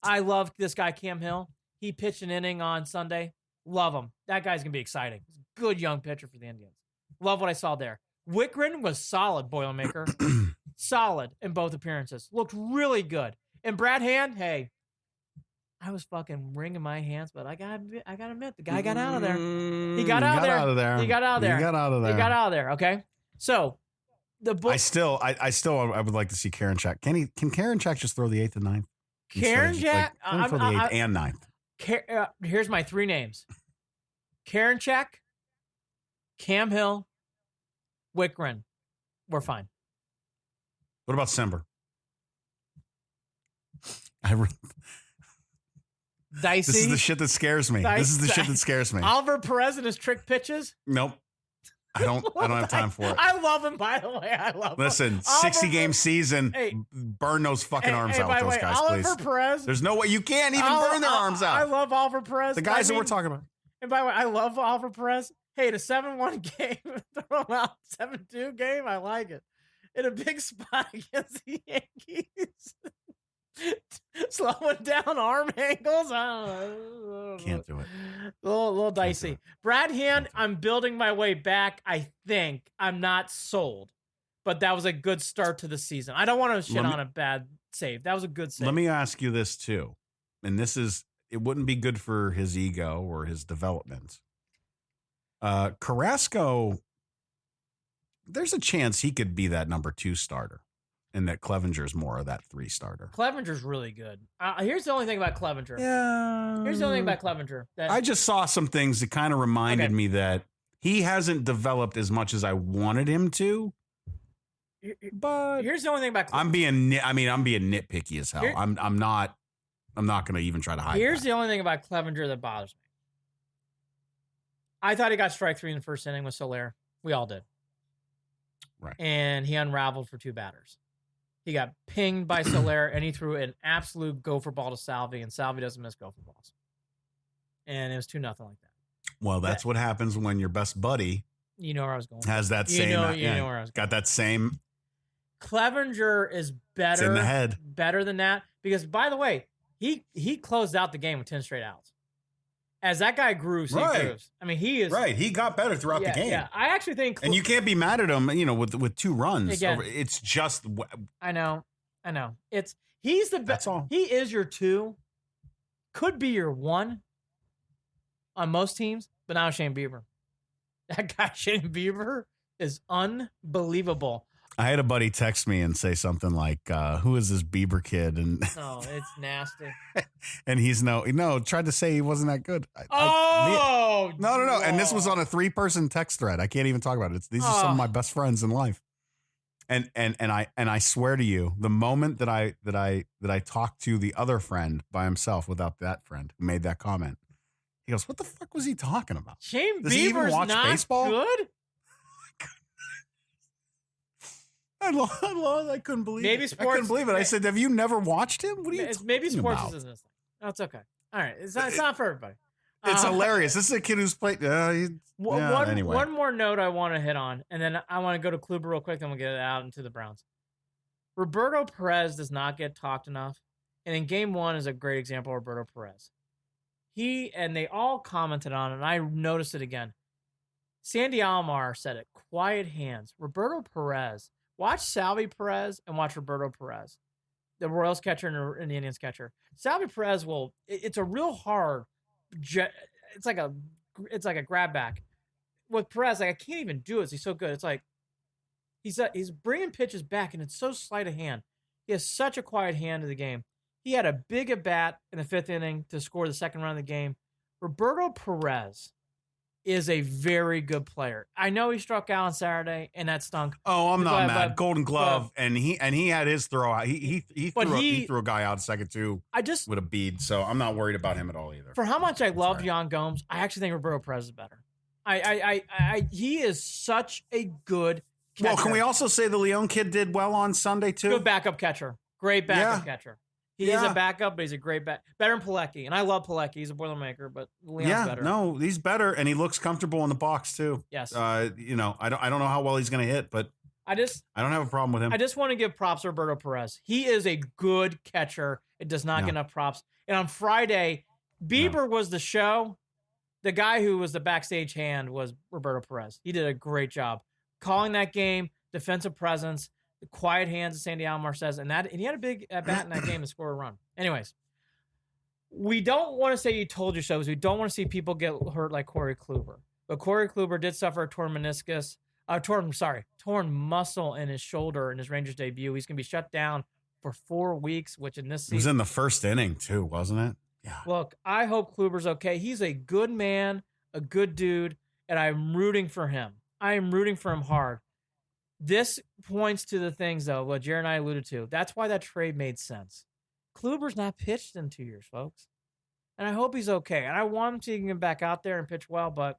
I love this guy, Cam Hill. He pitched an inning on Sunday. Love him. That guy's going to be exciting. He's a good young pitcher for the Indians. Love what I saw there. Wickren was solid, Boilermaker. Solid in both appearances. Looked really good. And Brad Hand, hey, I was fucking wringing my hands, but I gotta admit, the guy got out of there. He got out of there. He got out of there. Okay. So I still would like to see Karinchak. Can Karinchak just throw the 8th and 9th? Karinchak, for the 8th and 9th. Here's my 3 names: Karinchak, Cam Hill, Wickren. We're fine. What about Sember? Dicey. This is the shit that scares me. Oliver Perez and his trick pitches. Nope. I don't have time for it. I love him, by the way. Listen, 60-game season. Hey, burn those fucking arms out with those guys, Oliver please. Perez. There's no way you can't even burn their arms out. I love Oliver Perez. The guys that we're talking about. And by the way, I love Oliver Perez. Hey, the 7-1 game, throw him out. 7-2 game, I like it. In a big spot against the Yankees. Slowing down arm angles. I don't know. Can't do it. A little dicey. Brad Hand, I'm building my way back. I think I'm not sold, but that was a good start to the season. I don't want to shit on a bad save. That was a good save. Let me ask you this too, and it wouldn't be good for his ego or his development. Carrasco, there's a chance he could be that number 2 starter. And that Clevenger's more of that 3 starter. Clevenger's really good. Here's the only thing about Clevenger. Yeah. Here's the only thing about Clevenger. I just saw some things that kind of reminded me that he hasn't developed as much as I wanted him to. But here's the only thing about Clevenger. I'm being nitpicky as hell. I'm not going to even try to hide. Here's the only thing about Clevenger that bothers me. I thought he got strike 3 in the first inning with Soler. We all did. Right. And he unraveled for 2 batters. He got pinged by Soler, and he threw an absolute gopher ball to Salvi, and Salvi doesn't miss gopher balls. And it was 2-0 like that. Well, that's what happens when your best buddy, you know where I was going, has that same, know where I was going. Got that same. Clevenger is better. It's in the head. Better than that, because by the way, he closed out the game with 10 straight outs. As that guy grew, so he proves. I mean, he is right. He got better throughout the game. Yeah, I actually think, and you can't be mad at him. With 2 runs. Again, it's just. I know. He's the best. That's all. He is your 2, could be your 1 on most teams, but now Shane Bieber. That guy Shane Bieber is unbelievable. I had a buddy text me and say something like, who is this Bieber kid? And oh, it's nasty. And he's tried to say he wasn't that good. No. And this was on a 3-person text thread. I can't even talk about it. These are some of my best friends in life. And I swear to you, the moment that I talked to the other friend by himself without that friend who made that comment, he goes, "What the fuck was he talking about? Shane Does he even Bieber's watch not baseball? Good. I couldn't believe maybe it. Sports, I couldn't believe it. I said, "Have you never watched him? What are you maybe talking sports about?" isn't this thing. No, it's okay. All right, it's not for everybody. It's hilarious. This is a kid who's played. Anyway, one more note I want to hit on, and then I want to go to Kluber real quick. Then we'll get it out into the Browns. Roberto Perez does not get talked enough, and in Game 1 is a great example of Roberto Perez. And they all commented on it, and I noticed it again. Sandy Alomar said it. Quiet hands. Roberto Perez. Watch Salvi Perez and watch Roberto Perez, the Royals catcher and the Indians catcher. Salvi Perez it's a real hard. It's like a grab back. With Perez, I can't even do it. He's so good. It's like he's bringing pitches back, and it's so sleight of hand. He has such a quiet hand in the game. He had a big at bat in the 5th inning to score the second run of the game. Roberto Perez is a very good player. I know he struck out on Saturday, and that stunk. Oh, I'm not mad. Golden Glove, and he had his throw out. He threw a guy out second too. With a bead, so I'm not worried about him at all either. For how much I love Yan Gomes, I actually think Roberto Perez is better. He is such a good catcher. Well, can we also say the Leon kid did well on Sunday too? Good backup catcher. Great backup catcher. He is a backup, but he's a great better than Pilecki. And I love Pilecki. He's a Boilermaker, but Leon's better. No, he's better, and he looks comfortable in the box too. Yes. I don't know how well he's going to hit, but I don't have a problem with him. I just want to give props to Roberto Perez. He is a good catcher. It does not get enough props. And on Friday, Bieber was the show. The guy who was the backstage hand was Roberto Perez. He did a great job calling that game, defensive presence. The quiet hands, as Sandy Alomar says, and he had a big at bat in that game to score a run. Anyways, we don't want to say you told your shows. We don't want to see people get hurt like Corey Kluber. But Corey Kluber did suffer a torn muscle in his shoulder in his Rangers debut. He's going to be shut down for 4 weeks, which in this season. It was in the first inning too, wasn't it? Yeah. Look, I hope Kluber's okay. He's a good man, a good dude, and I'm rooting for him. I am rooting for him hard. This points to the things, though, what Jared and I alluded to. That's why that trade made sense. Kluber's not pitched in 2 years, folks. And I hope he's okay. And I want him to get back out there and pitch well, but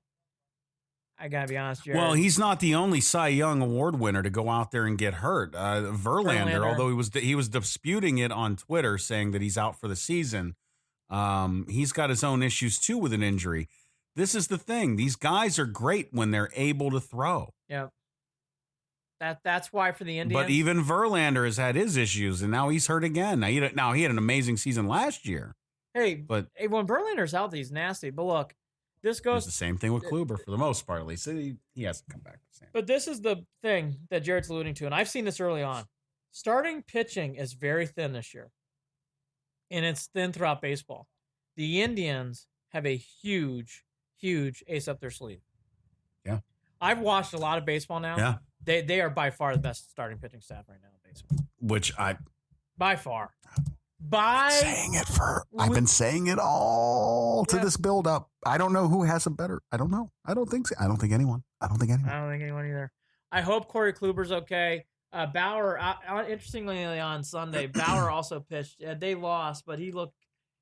I got to be honest, Jared. Well, he's not the only Cy Young Award winner to go out there and get hurt. Verlander, although he was disputing it on Twitter, saying that he's out for the season, he's got his own issues, too, with an injury. This is the thing. These guys are great when they're able to throw. Yeah. That's why for the Indians. But even Verlander has had his issues, and now he's hurt again. Now he had an amazing season last year. When Verlander's healthy, he's nasty. But look, this goes... It's the same thing with Kluber for the most part, at least. He hasn't come back. But this is the thing that Jared's alluding to, and I've seen this early on. Starting pitching is very thin this year, and it's thin throughout baseball. The Indians have a huge, huge ace up their sleeve. Yeah. I've watched a lot of baseball now. Yeah. They are by far the best starting pitching staff right now in baseball. By far. I've been saying it all to this build up. I don't know who has a better. I don't know. I don't think so. I don't think anyone either. I hope Corey Kluber's okay. Bauer, interestingly on Sunday, Bauer also pitched. They lost, but he looked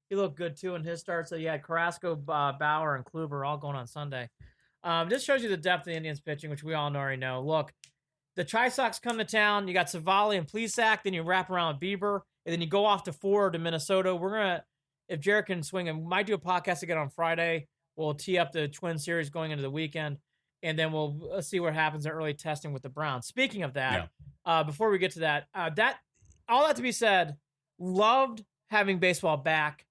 good too in his start. So you had Carrasco, Bauer, and Kluber all going on Sunday. This shows you the depth of the Indians pitching, which we all already know. Look, the Chi Sox come to town. You got Savali and Plesac. Then you wrap around with Bieber. And then you go off to 4 to Minnesota. We're going to, if Jared can swing, and we might do a podcast again on Friday. We'll tee up the Twin Series going into the weekend. And then we'll see what happens in early testing with the Browns. Speaking of that, before we get to that, all that to be said, loved having baseball back.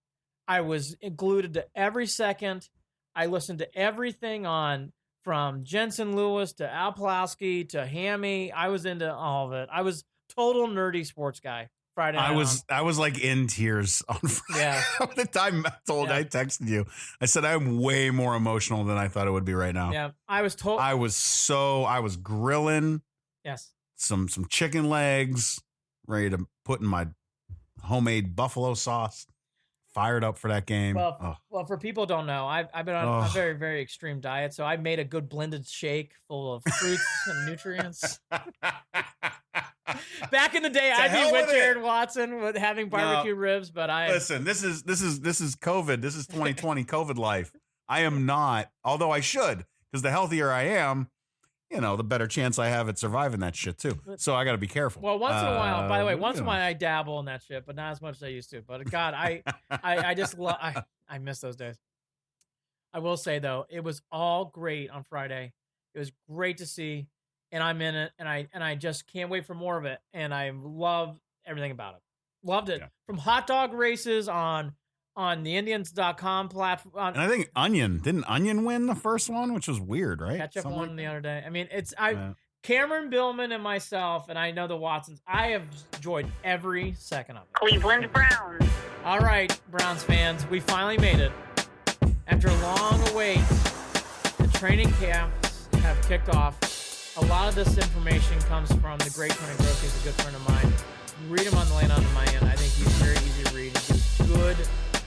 I was glued to every second I listened to everything on from Jensen Lewis to Al Pulaski to Hammy. I was into all of it. I was total nerdy sports guy. Friday night. I was like in tears on Friday. Yeah. The time I texted you, I said I'm way more emotional than I thought it would be right now. Yeah, I was told. I was grilling. Yes. Some chicken legs, ready to put in my homemade buffalo sauce. Fired up for that game. Well, for people who don't know, I've been on a very, very extreme diet, so I made a good blended shake full of fruits and nutrients. Back in the day, I'd be with Jared Watson with having barbecue ribs, but listen. This is COVID. This is 2020 COVID life. I am not, although I should, because the healthier I am, the better chance I have at surviving that shit too. So I got to be careful. Well, once in a while, by the way, once in a while I dabble in that shit, but not as much as I used to. But God, I just love, I miss those days. I will say though, it was all great on Friday. It was great to see, and I'm in it, and I just can't wait for more of it, and I love everything about it. Loved it. Yeah. From hot dog races on the Indians.com platform. And I think didn't Onion win the first one, which was weird, right? Ketchup won the other day. I mean, Cameron Billman and myself, and I know the Watsons, I have enjoyed every second of it. Cleveland Browns. All right, Browns fans, we finally made it. After a long wait, the training camps have kicked off. A lot of this information comes from the great Tony Grossi. He's a good friend of mine. Read him on the Lane on my end. I think he's very easy to read. He gives good,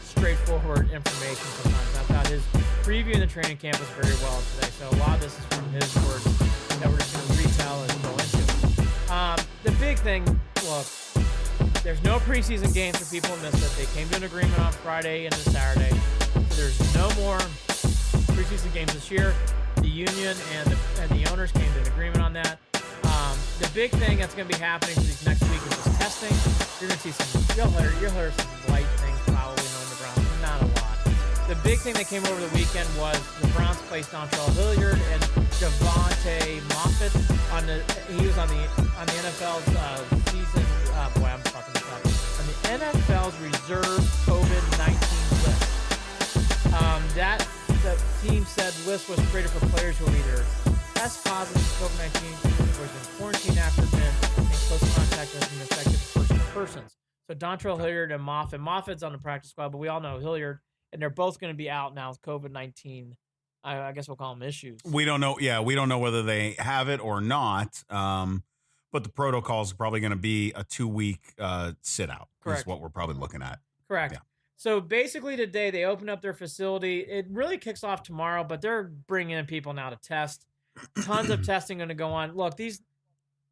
straightforward information sometimes. I thought his preview in the training camp was very well today. So a lot of this is from his words that we're just going to retell and go into. The big thing, look, there's no preseason games for people who missed it. They came to an agreement on Friday and Saturday. There's no more preseason games this year. The union and the owners came to an agreement on that. The big thing that's going to be happening for these next week is just testing. You're going to see you'll hear some light things probably on the Browns, but not a lot. The big thing that came over the weekend was the Browns placed Dontrell Hilliard and Devontae Moffett he was on the NFL's season. Boy, I'm fucking this up. On the NFL's reserve COVID-19 list. The team said list was created for players who were either test positive for COVID-19 or has been quarantined after been in close contact with an infected persons. So Dontrell Hilliard and Moffett. Moffitt's on the practice squad, but we all know Hilliard, and they're both going to be out now with COVID-19. I guess we'll call them issues. We don't know. Yeah, we don't know whether they have it or not. But the protocol is probably going to be a 2-week sit out. Correct. Is what we're probably looking at. Correct. Yeah. So basically today they opened up their facility. It really kicks off tomorrow, but they're bringing in people now to test. Tons of testing going to go on. Look, the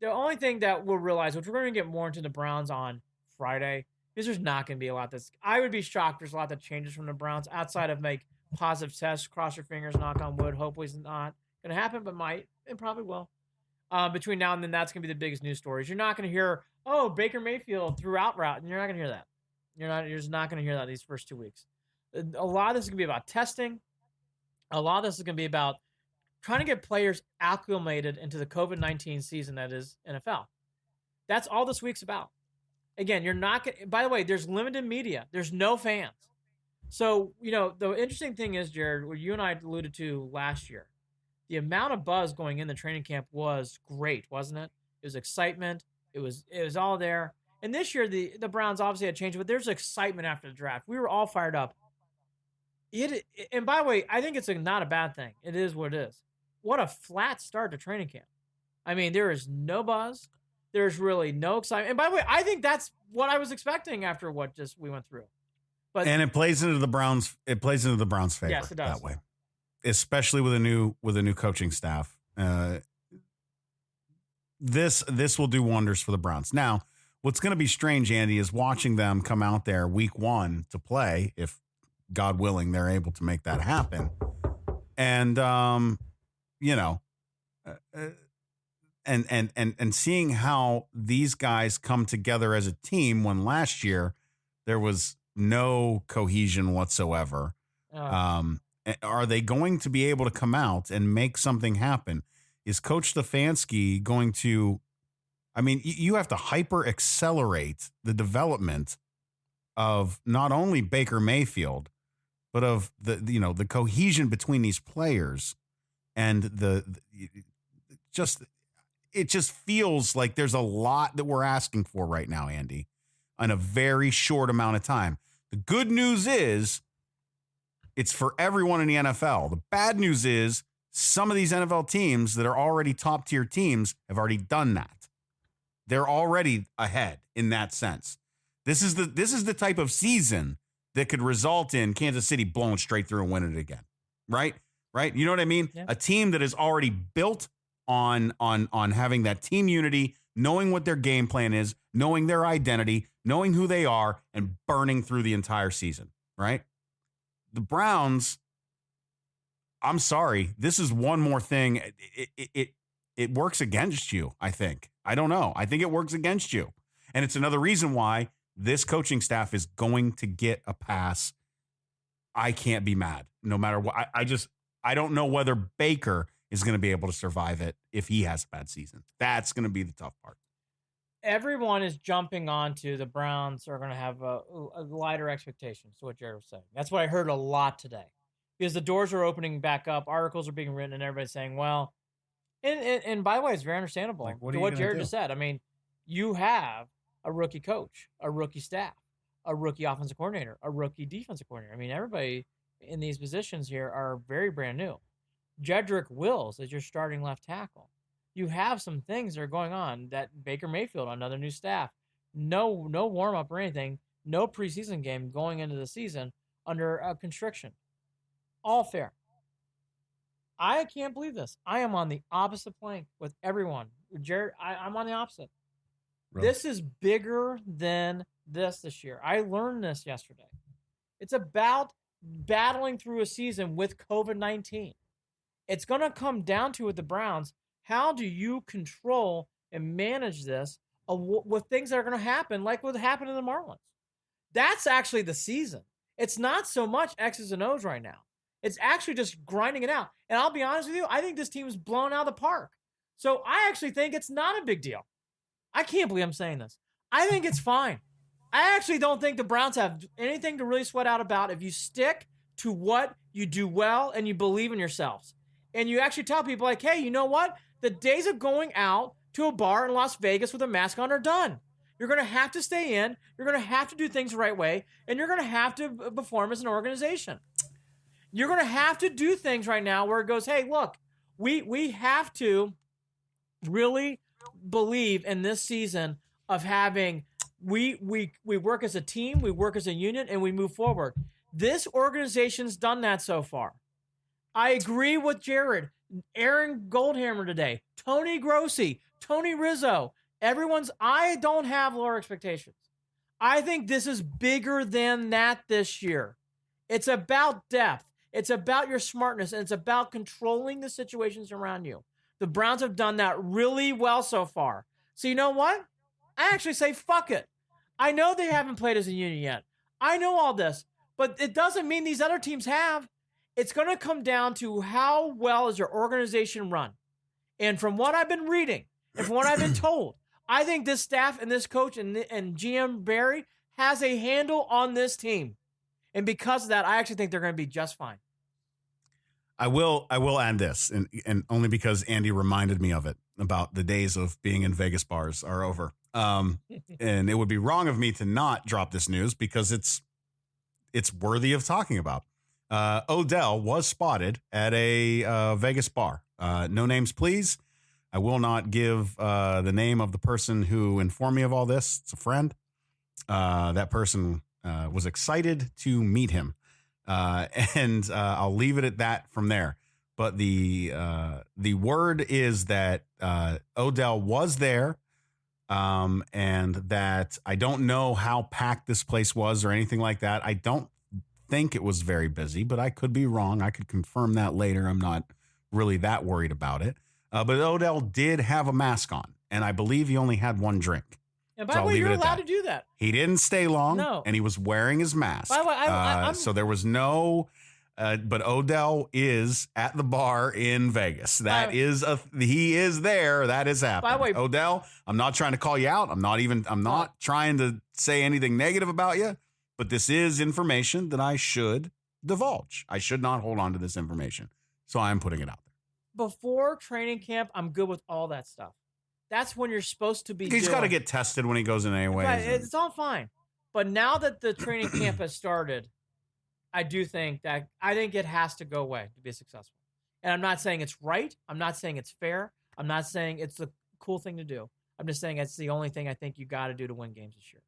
only thing that we'll realize, which we're going to get more into the Browns on Friday, is there's not going to be a lot I would be shocked there's a lot that changes from the Browns outside of make positive tests, cross your fingers, knock on wood. Hopefully it's not going to happen, but might, and probably will. Between now and then, that's going to be the biggest news stories. You're not going to hear, Baker Mayfield threw out route, and you're not going to hear that. You're just not going to hear that these first 2 weeks. A lot of this is going to be about testing. A lot of this is going to be about trying to get players acclimated into the COVID-19 season that is NFL. That's all this week's about. Again, you're not going to, by the way, there's limited media. There's no fans. So, the interesting thing is, Jared, what you and I alluded to last year, the amount of buzz going in the training camp was great, wasn't it? It was excitement. It was all there. And this year, the Browns obviously had changed, but there's excitement after the draft. We were all fired up. And by the way, I think it's not a bad thing. It is what it is. What a flat start to training camp. I mean, there is no buzz. There's really no excitement. And by the way, I think that's what I was expecting after what just we went through. And it plays into the Browns. It plays into the Browns' favor. Yes, it does. That way, especially with a new coaching staff. This will do wonders for the Browns. Now, what's going to be strange, Andy, is watching them come out there week 1 to play, if God willing they're able to make that happen, and and seeing how these guys come together as a team when last year there was no cohesion whatsoever. Are they going to be able to come out and make something happen? Is Coach Stefanski going to, you have to hyper accelerate the development of not only Baker Mayfield, but of the cohesion between these players and it just feels like there's a lot that we're asking for right now, Andy, in a very short amount of time. The good news is it's for everyone in the NFL. The bad news is some of these NFL teams that are already top tier teams have already done that. They're already ahead in that sense. This is the type of season that could result in Kansas City blowing straight through and winning it again. Right? You know what I mean? Yeah. A team that is already built on having that team unity, knowing what their game plan is, knowing their identity, knowing who they are, and burning through the entire season, right? The Browns, I'm sorry, this is one more thing. It works against you, I think. I don't know. I think it works against you. And it's another reason why this coaching staff is going to get a pass. I can't be mad no matter what. I don't know whether Baker is going to be able to survive it if he has a bad season. That's going to be the tough part. Everyone is jumping onto the Browns are going to have a lighter expectations, to what Jared was saying. That's what I heard a lot today. Because the doors are opening back up, articles are being written, and everybody's saying, well, and by the way, it's very understandable to what Jared just said. I mean, you have a rookie coach, a rookie staff, a rookie offensive coordinator, a rookie defensive coordinator. I mean, everybody in these positions here are very brand new. Jedrick Wills is your starting left tackle. You have some things that are going on. That Baker Mayfield, another new staff, no warm-up or anything, no preseason game going into the season under constriction. All fair. I can't believe this. I am on the opposite plank with everyone. Jared, I'm on the opposite. Really? This is bigger than this year. I learned this yesterday. It's about battling through a season with COVID-19. It's going to come down to with the Browns, how do you control and manage this with things that are going to happen like what happened in the Marlins? That's actually the season. It's not so much X's and O's right now. It's actually just grinding it out. And I'll be honest with you, I think this team is blown out of the park. So I actually think it's not a big deal. I can't believe I'm saying this. I think it's fine. I actually don't think the Browns have anything to really sweat out about if you stick to what you do well and you believe in yourselves. And you actually tell people like, hey, you know what? The days of going out to a bar in Las Vegas with a mask on are done. You're going to have to stay in. You're going to have to do things the right way. And you're going to have to perform as an organization. You're going to have to do things right now where it goes, hey, look, we have to really believe in this season of having, we work as a team, we work as a unit, and we move forward. This organization's done that so far. I agree with Jared, Aaron Goldhammer today, Tony Grossi, Tony Rizzo. I don't have lower expectations. I think this is bigger than that this year. It's about depth. It's about your smartness, and it's about controlling the situations around you. The Browns have done that really well so far. So you know what? I actually say fuck it. I know they haven't played as a unit yet. I know all this, but it doesn't mean these other teams have. It's going to come down to how well is your organization run. And from what I've been reading and from what I've been told, I think this staff and this coach and GM Barry has a handle on this team. And because of that, I actually think they're going to be just fine. I will add this, and only because Andy reminded me of it, about the days of being in Vegas bars are over. And it would be wrong of me to not drop this news because it's worthy of talking about. Odell was spotted at a Vegas bar. No names, please. I will not give the name of the person who informed me of all this. It's a friend. That person was excited to meet him. And I'll leave it at that from there. But the word is that Odell was there, and that I don't know how packed this place was or anything like that. I don't think it was very busy, but I could be wrong. I could confirm that later. I'm not really that worried about it. But Odell did have a mask on, and I believe he only had one drink. And by the way, you're allowed to do that. He didn't stay long, no. And he was wearing his mask. By the way, so there was no, but Odell is at the bar in Vegas. He is there. That is happening. By the way, Odell, I'm not trying to call you out. I'm not trying to say anything negative about you, but this is information that I should divulge. I should not hold on to this information. So I'm putting it out there. Before training camp, I'm good with all that stuff. That's when you're supposed to be. He's got to get tested when he goes in anyway. Right, it's all fine. But now that the training camp has started, I think it has to go away to be successful. And I'm not saying it's right. I'm not saying it's fair. I'm not saying it's the cool thing to do. I'm just saying it's the only thing I think you got to do to win games this year.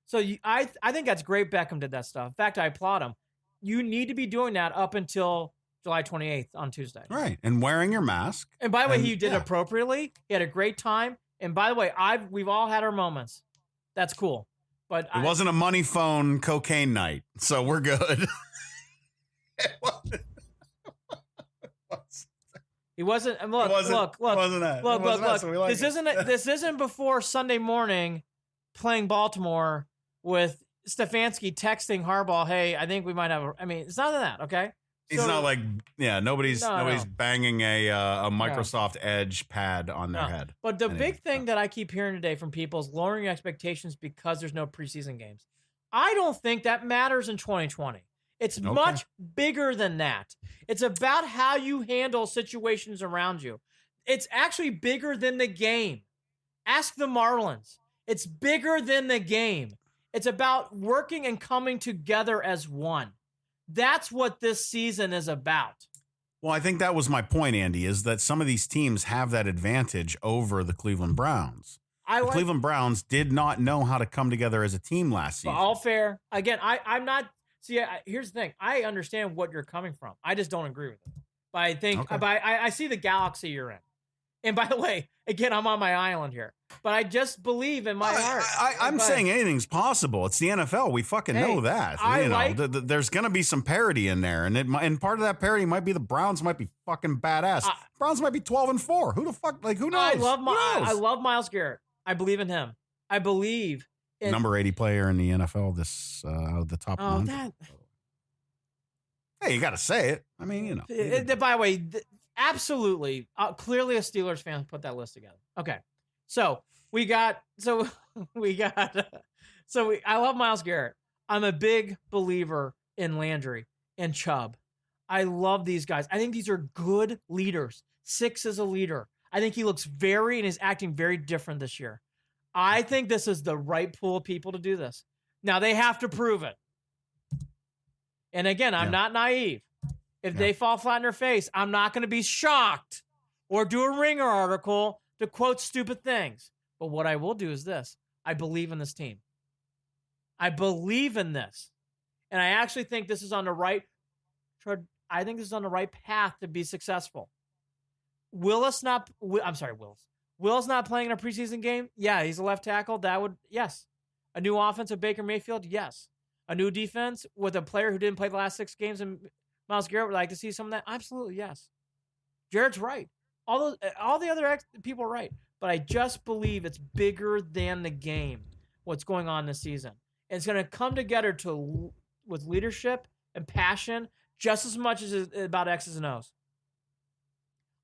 So I think that's great. Beckham did that stuff. In fact, I applaud him. You need to be doing that up until July 28th on Tuesday. Right. And wearing your mask. And by the way, he did it appropriately. He had a great time. And by the way, we've all had our moments. That's cool. But it wasn't a money phone cocaine night, so we're good. He wasn't. Look. Wasn't that? Look. So like This isn't before Sunday morning playing Baltimore with Stefanski texting Harbaugh, "Hey, I think we might have." It's none of that. Okay. He's not like, nobody's banging a Microsoft Edge pad on their head. But the big thing that I keep hearing today from people is lowering your expectations because there's no preseason games. I don't think that matters in 2020. It's much bigger than that. It's about how you handle situations around you. It's actually bigger than the game. Ask the Marlins. It's bigger than the game. It's about working and coming together as one. That's what this season is about. Well, I think that was my point, Andy, is that some of these teams have that advantage over the Cleveland Browns. The Cleveland Browns did not know how to come together as a team last season. All fair. Again, I'm not. See, here's the thing. I understand what you're coming from. I just don't agree with it. But I think, I see the galaxy you're in. And by the way, again, I'm on my island here. But I just believe in my heart. I'm saying anything's possible. It's the NFL. We fucking know that. There's going to be some parity in there. And part of that parity might be the Browns might be fucking badass. Browns might be 12-4. Who the fuck? Who knows? I love Myles Garrett. I believe in him. I believe in number 80 player in the NFL. The top 100. Hey, you got to say it. By the way, absolutely. Clearly a Steelers fan put that list together. Okay. I love Myles Garrett. I'm a big believer in Landry and Chubb. I love these guys. I think these are good leaders. Six is a leader. I think he looks and is acting very different this year. I think this is the right pool of people to do this. Now they have to prove it. And again, I'm not naive. If they fall flat in their face, I'm not going to be shocked or do a Ringer article to quote stupid things. But what I will do is this. I believe in this team. I believe in this. And I actually think this is on the right path to be successful. Will's not playing in a preseason game? Yeah, he's a left tackle. Yes. A new offense with Baker Mayfield? Yes. A new defense with a player who didn't play the last 6 games and Myles Garrett would like to see some of that? Absolutely, yes. Jared's right. All the other people are right. But I just believe it's bigger than the game, what's going on this season. And it's going to come together with leadership and passion just as much as it's about X's and O's.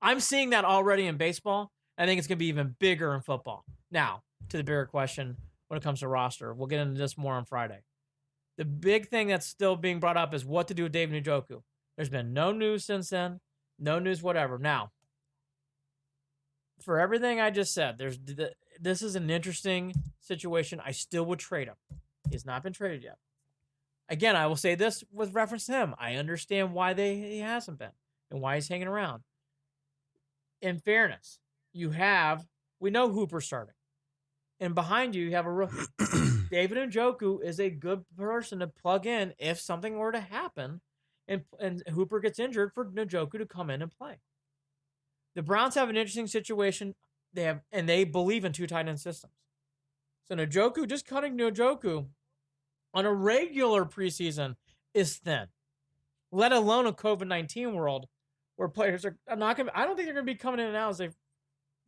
I'm seeing that already in baseball. I think it's going to be even bigger in football. Now, to the bigger question when it comes to roster. We'll get into this more on Friday. The big thing that's still being brought up is what to do with David Njoku. There's been no news since then. No news, whatever. Now, for everything I just said, this is an interesting situation. I still would trade him. He's not been traded yet. Again, I will say this with reference to him. I understand why he hasn't been and why he's hanging around. In fairness, we know Hooper's starting. And behind you have a rookie. David Njoku is a good person to plug in if something were to happen and Hooper gets injured for Njoku to come in and play. The Browns have an interesting situation. They believe in 2 tight end systems. So Njoku, just cutting Njoku on a regular preseason is thin, let alone a COVID-19 world where players are not going to, I don't think they're going to be coming in and out as they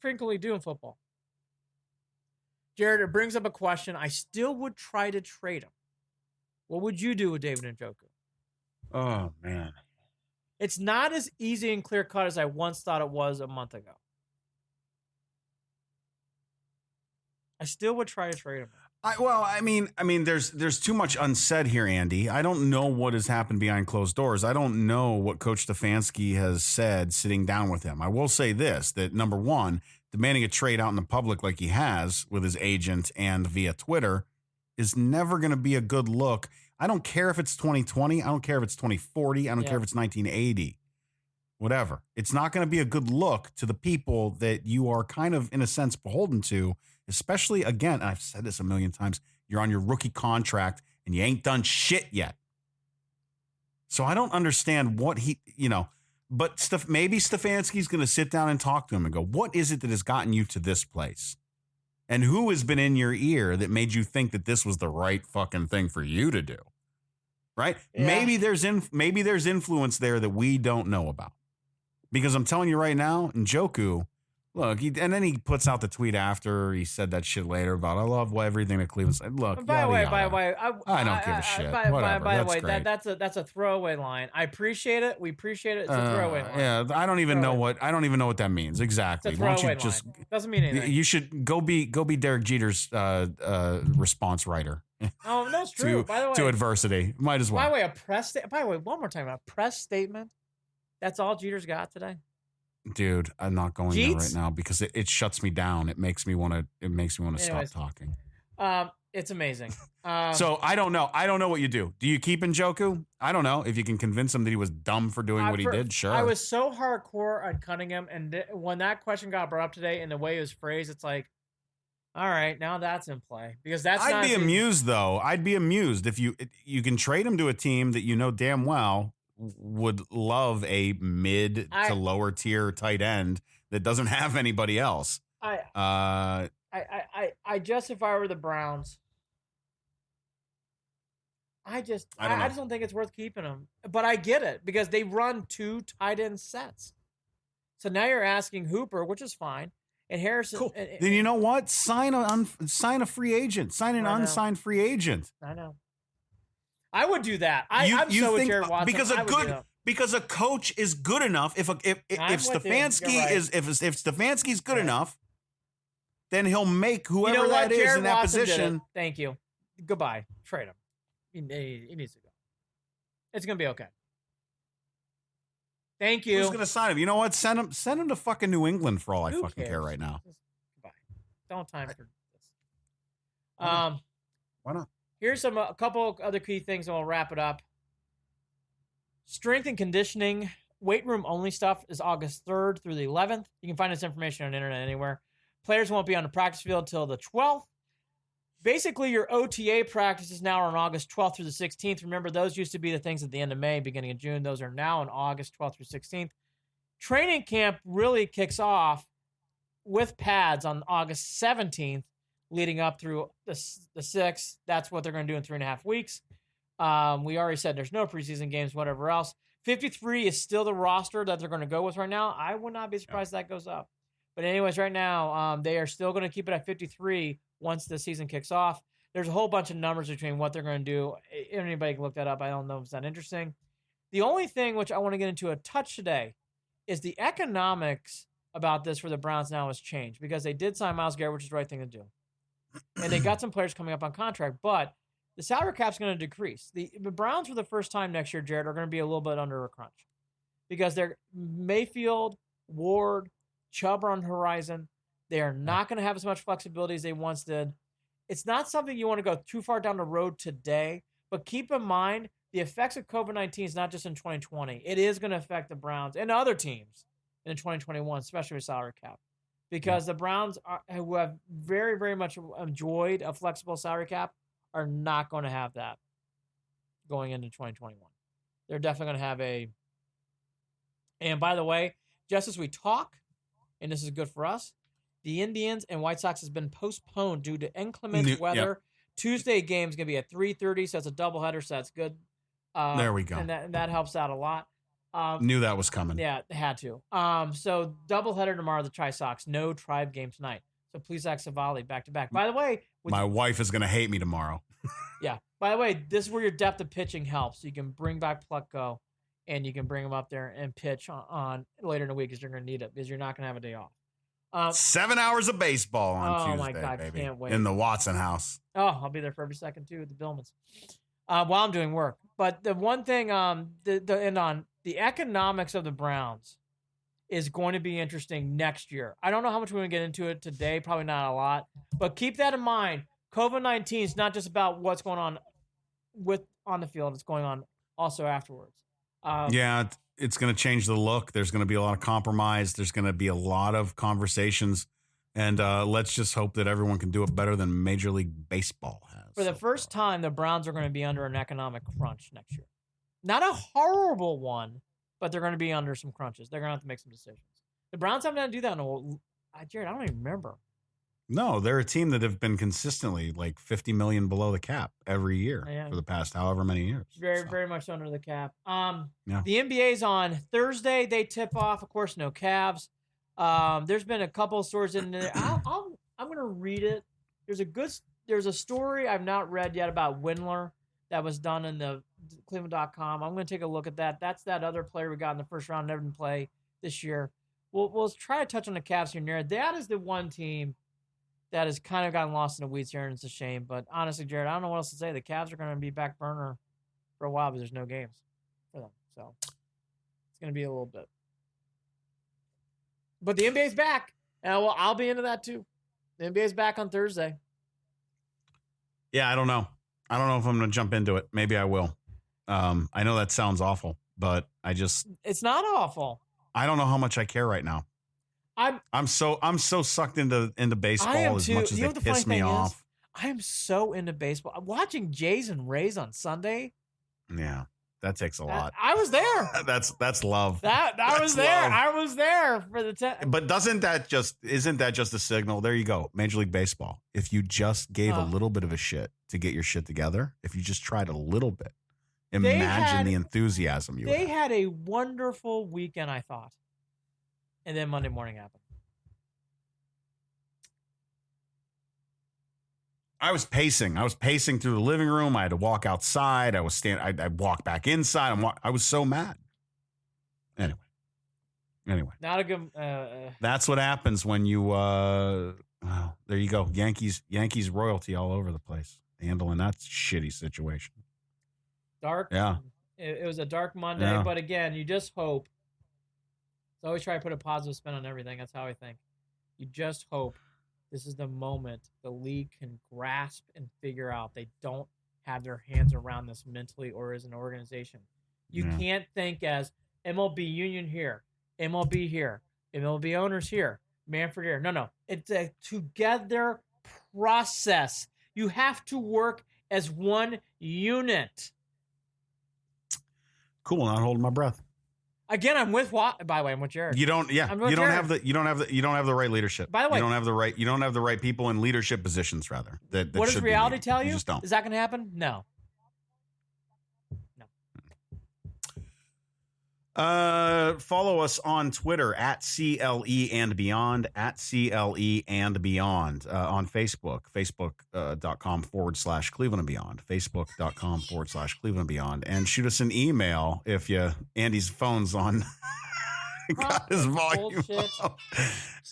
frequently do in football. Jared, it brings up a question. I still would try to trade him. What would you do with David Njoku? Oh, man. It's not as easy and clear cut as I once thought it was a month ago. I still would try to trade him. There's too much unsaid here, Andy. I don't know what has happened behind closed doors. I don't know what Coach Stefanski has said sitting down with him. I will say this, that number one, demanding a trade out in the public like he has with his agent and via Twitter is never going to be a good look. I don't care if it's 2020. I don't care if it's 2040. I don't care if it's 1980. Whatever. It's not going to be a good look to the people that you are kind of, in a sense, beholden to. Especially, again, and I've said this a million times, you're on your rookie contract and you ain't done shit yet. So I don't understand what but maybe Stefanski's going to sit down and talk to him and go, what is it that has gotten you to this place? And who has been in your ear that made you think that this was the right fucking thing for you to do? Right? Yeah. Maybe there's influence there that we don't know about. Because I'm telling you right now, Njoku, look, and then he puts out the tweet after he said that shit later about, I love everything that Cleveland said. Look, by the way, I don't give a shit. By the way, that's a throwaway line. I appreciate it. We appreciate it. It's a throwaway line. Yeah, I don't even know what that means exactly. It's a throwaway line. Just doesn't mean anything. You should go be Derek Jeter's response writer. Oh, that's true. By the way, to adversity, might as well. By the way, one more time, a press statement. That's all Jeter's got today. Dude, I'm not going there right now because it shuts me down. It makes me want to stop talking. It's amazing. So I don't know. I don't know what you do. Do you keep Njoku? I don't know. If you can convince him that he was dumb for doing what he did, sure. I was so hardcore on Cunningham, and when that question got brought up today and the way it was phrased, it's like, all right, now that's in play because I'd be amused though. I'd be amused if you can trade him to a team that you know damn well would love a mid to lower tier tight end that doesn't have anybody else. I just, if I were the Browns, I just don't think it's worth keeping him. But I get it because they run 2 tight end sets. So now you're asking Hooper, which is fine, and Harrison. Cool. Then you know what? Sign a free agent. Sign an unsigned free agent. I know. I would do that. I'm so with Jared Watson. Because a coach is good enough. If Stefanski if Stefanski's good enough, then he'll make whoever that is Jared in that Watson position. Thank you. Goodbye. Trade him. He needs to go. It's gonna be okay. Thank you. Who's gonna sign him? You know what? Send him to fucking New England for all I fucking care right now. Goodbye. Don't have time for this. Why not? Here's a couple other key things, and we'll wrap it up. Strength and conditioning, weight room only stuff is August 3rd through the 11th. You can find this information on the internet anywhere. Players won't be on the practice field till the 12th. Basically, your OTA practices now are on August 12th through the 16th. Remember, those used to be the things at the end of May, beginning of June. Those are now on August 12th through 16th. Training camp really kicks off with pads on August 17th. Leading up through the 6th. That's what they're going to do in 3.5 weeks. We already said there's no preseason games, whatever else. 53 is still the roster that they're going to go with right now. I would not be surprised if that goes up. But anyways, right now, they are still going to keep it at 53 once the season kicks off. There's a whole bunch of numbers between what they're going to do. Anybody can look that up. I don't know if it's that interesting. The only thing which I want to get into a touch today is the economics about this for the Browns now has changed because they did sign Myles Garrett, which is the right thing to do. And they got some players coming up on contract, but the salary cap's going to decrease. The Browns for the first time next year, Jared, are going to be a little bit under a crunch because they're Mayfield, Ward, Chubb are on the horizon. They are not going to have as much flexibility as they once did. It's not something you want to go too far down the road today, but keep in mind the effects of COVID-19 is not just in 2020. It is going to affect the Browns and other teams in 2021, especially with salary cap. Because the Browns, who have very, very much enjoyed a flexible salary cap, are not going to have that going into 2021. They're definitely going to have a... And by the way, just as we talk, and this is good for us, the Indians and White Sox has been postponed due to inclement weather. Yep. Tuesday game is going to be at 3:30, so it's a doubleheader, so that's good. There we go. And that helps out a lot. Knew that was coming. Yeah, had to. So doubleheader tomorrow, the Tri-Sox. No Tribe game tonight. So please act Savali back-to-back. By the way... My wife is going to hate me tomorrow. Yeah. By the way, this is where your depth of pitching helps. You can bring back Plutko, and you can bring him up there and pitch on later in the week because you're going to need it because you're not going to have a day off. 7 hours of baseball on Tuesday, my God, baby. can't wait. In the Watson house. Oh, I'll be there for every second too at the Billmans while I'm doing work. But the one thing, the economics of the Browns is going to be interesting next year. I don't know how much we're going to get into it today. Probably not a lot. But keep that in mind. COVID-19 is not just about what's going on on the field. It's going on also afterwards. Yeah, it's going to change the look. There's going to be a lot of compromise. There's going to be a lot of conversations. And let's just hope that everyone can do it better than Major League Baseball has. For the first time, the Browns are going to be under an economic crunch next year. Not a horrible one, but they're going to be under some crunches. They're going to have to make some decisions. The Browns haven't had to do that in a while. Jared, I don't even remember. No, they're a team that have been consistently like $50 million below the cap every year for the past however many years. Very much under the cap. Yeah. The NBA's on Thursday. They tip off. Of course, no Cavs. There's been a couple of stories in there. I'm going to read it. There's a story I've not read yet about Windler that was done in the Cleveland.com. I'm going to take a look at that. That's that other player we got in the first round, never didn't play this year. We'll try to touch on the Cavs here and there. That is the one team that has kind of gotten lost in the weeds here, and it's a shame. But honestly, Jared, I don't know what else to say. The Cavs are going to be back burner for a while because there's no games for them. So it's going to be a little bit. But the NBA's back. And I'll be into that too. The NBA's back on Thursday. Yeah, I don't know. I don't know if I'm going to jump into it. Maybe I will. I know that sounds awful, but it's not awful. I don't know how much I care right now. I'm so sucked into baseball as much as they piss me off. I am so into baseball. I'm watching Jays and Rays on Sunday. Yeah, that takes a lot. I was there. That's love. I was there. Love. I was there for the But isn't that just a signal? There you go. Major League Baseball. If you just gave a little bit of a shit to get your shit together, if you just tried a little bit, imagine the enthusiasm you would have. They had a wonderful weekend, I thought. And then Monday morning happened. I was pacing through the living room. I had to walk outside. I walked back inside. I was so mad. Anyway. Not a good. That's what happens when you. There you go. Yankees royalty all over the place, handling that shitty situation. Dark. Yeah. It was a dark Monday, but again, you just hope. So always try to put a positive spin on everything. That's how I think. You just hope this is the moment the league can grasp and figure out they don't have their hands around this mentally or as an organization. You can't think as MLB union here, MLB here, MLB owners here, Manfred here. No. It's a together process. You have to work as one unit. Cool, not holding my breath. Again, I'm with by the way, I'm with Jared. You don't have the right leadership. By the way, you don't have the right people in leadership positions, rather. That what does reality tell you? You just don't. Is that going to happen? No. Follow us on Twitter at CLE and Beyond, at CLE and Beyond, on Facebook, facebook.com/Cleveland and Beyond, facebook.com/Cleveland and Beyond, and shoot us an email if Andy's phone's on. Got his volume up.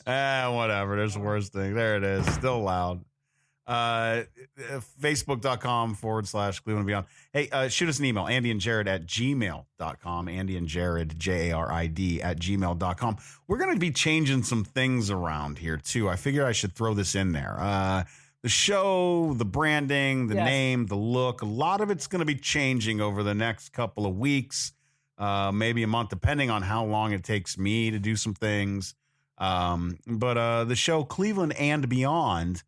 Whatever. There's worse thing. There it is. Still loud. Facebook.com/Cleveland and Beyond. Hey, shoot us an email, Andy and Jarid at gmail.com. Andy and Jarid, JARID at gmail.com. We're going to be changing some things around here too. I figured I should throw this in there. The show, the branding, the name, the look, a lot of it's going to be changing over the next couple of weeks, maybe a month, depending on how long it takes me to do some things. But the show Cleveland and Beyond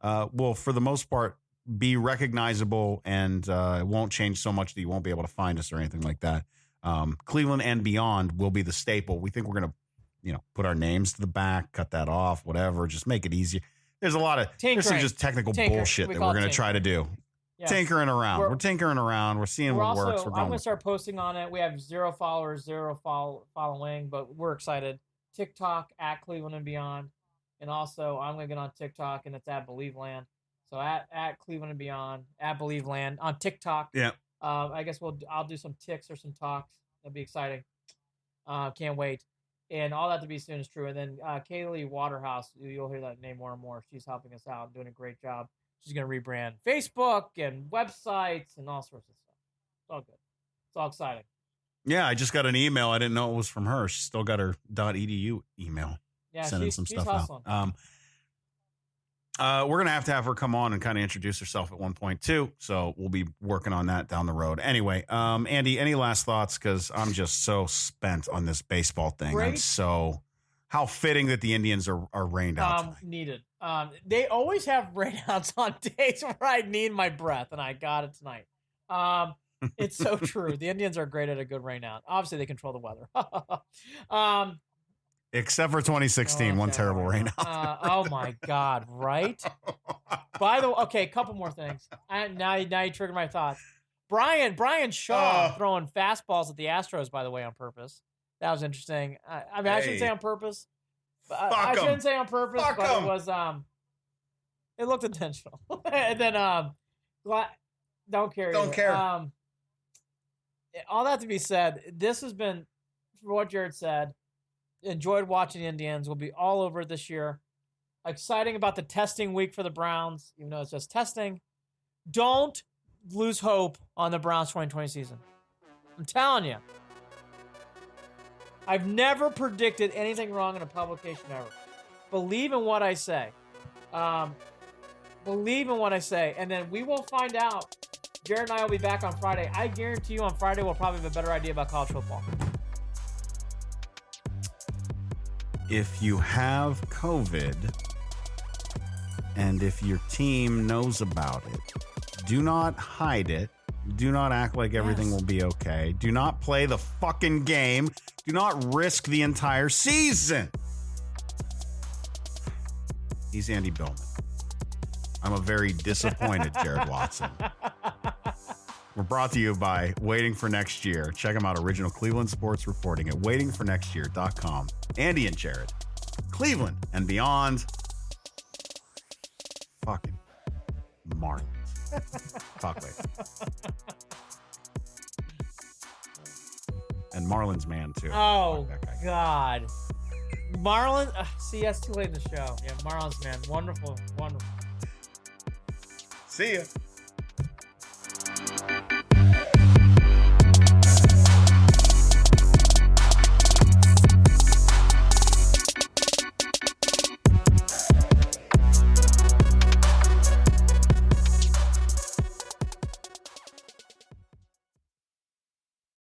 will, for the most part, be recognizable, and it won't change so much that you won't be able to find us or anything like that. Cleveland and Beyond will be the staple. We think we're going to, put our names to the back, cut that off, whatever, just make it easier. There's some just technical bullshit that we're going to try to do. Yeah. Tinkering around. We're tinkering around. We're seeing what works. I'm going to start posting on it. We have 0 followers, 0 following, but we're excited. TikTok at Cleveland and Beyond. And also, I'm going to get on TikTok, and it's at BelieveLand. So at Cleveland and Beyond, at BelieveLand on TikTok. Yeah. I guess I'll do some ticks or some talks. That'll be exciting. Can't wait. And all that to be soon is true. And then Kaylee Waterhouse, you'll hear that name more and more. She's helping us out, doing a great job. She's going to rebrand Facebook and websites and all sorts of stuff. It's all good. It's all exciting. Yeah, I just got an email. I didn't know it was from her. She still got her .edu email. Yeah, sending some stuff out. We're going to have her come on and kind of introduce herself at one point too. So we'll be working on that down the road. Anyway, Andy, any last thoughts? Because I'm just so spent on this baseball thing. Great. I'm so how fitting that the Indians are rained out tonight. Needed. They always have rainouts on days where I need my breath, and I got it tonight. It's so true. The Indians are great at a good rainout. Obviously, they control the weather. Except for 2016, one terrible rainout. Oh my God! Right. By the way, okay, a couple more things. Now you triggered my thoughts. Brian Shaw throwing fastballs at the Astros, by the way, on purpose. That was interesting. I mean, I shouldn't say on purpose. I shouldn't say on purpose, but it was. It looked intentional. And then don't care. All that to be said, this has been, for what Jared said. Enjoyed watching the Indians. We'll be all over it this year. Exciting about the testing week for the Browns, even though it's just testing. Don't lose hope on the Browns 2020 season. I'm telling you. I've never predicted anything wrong in a publication ever. Believe in what I say. Believe in what I say. And then we will find out. Jared and I will be back on Friday. I guarantee you on Friday we'll probably have a better idea about college football. If you have COVID and if your team knows about it, do not hide it. Do not act like everything will be okay. Do not play the fucking game. Do not risk the entire season. He's Andy Billman. I'm a very disappointed Jared Watson. We're brought to you by Waiting for Next Year. Check them out, original Cleveland sports reporting at waitingfornextyear.com. Andy and Jarid, Cleveland and beyond. Fucking Marlins. Talk later. And Marlins man too. Oh, God. Marlins. See, that's too late in the show. Yeah, Marlins man. Wonderful. Wonderful. See ya.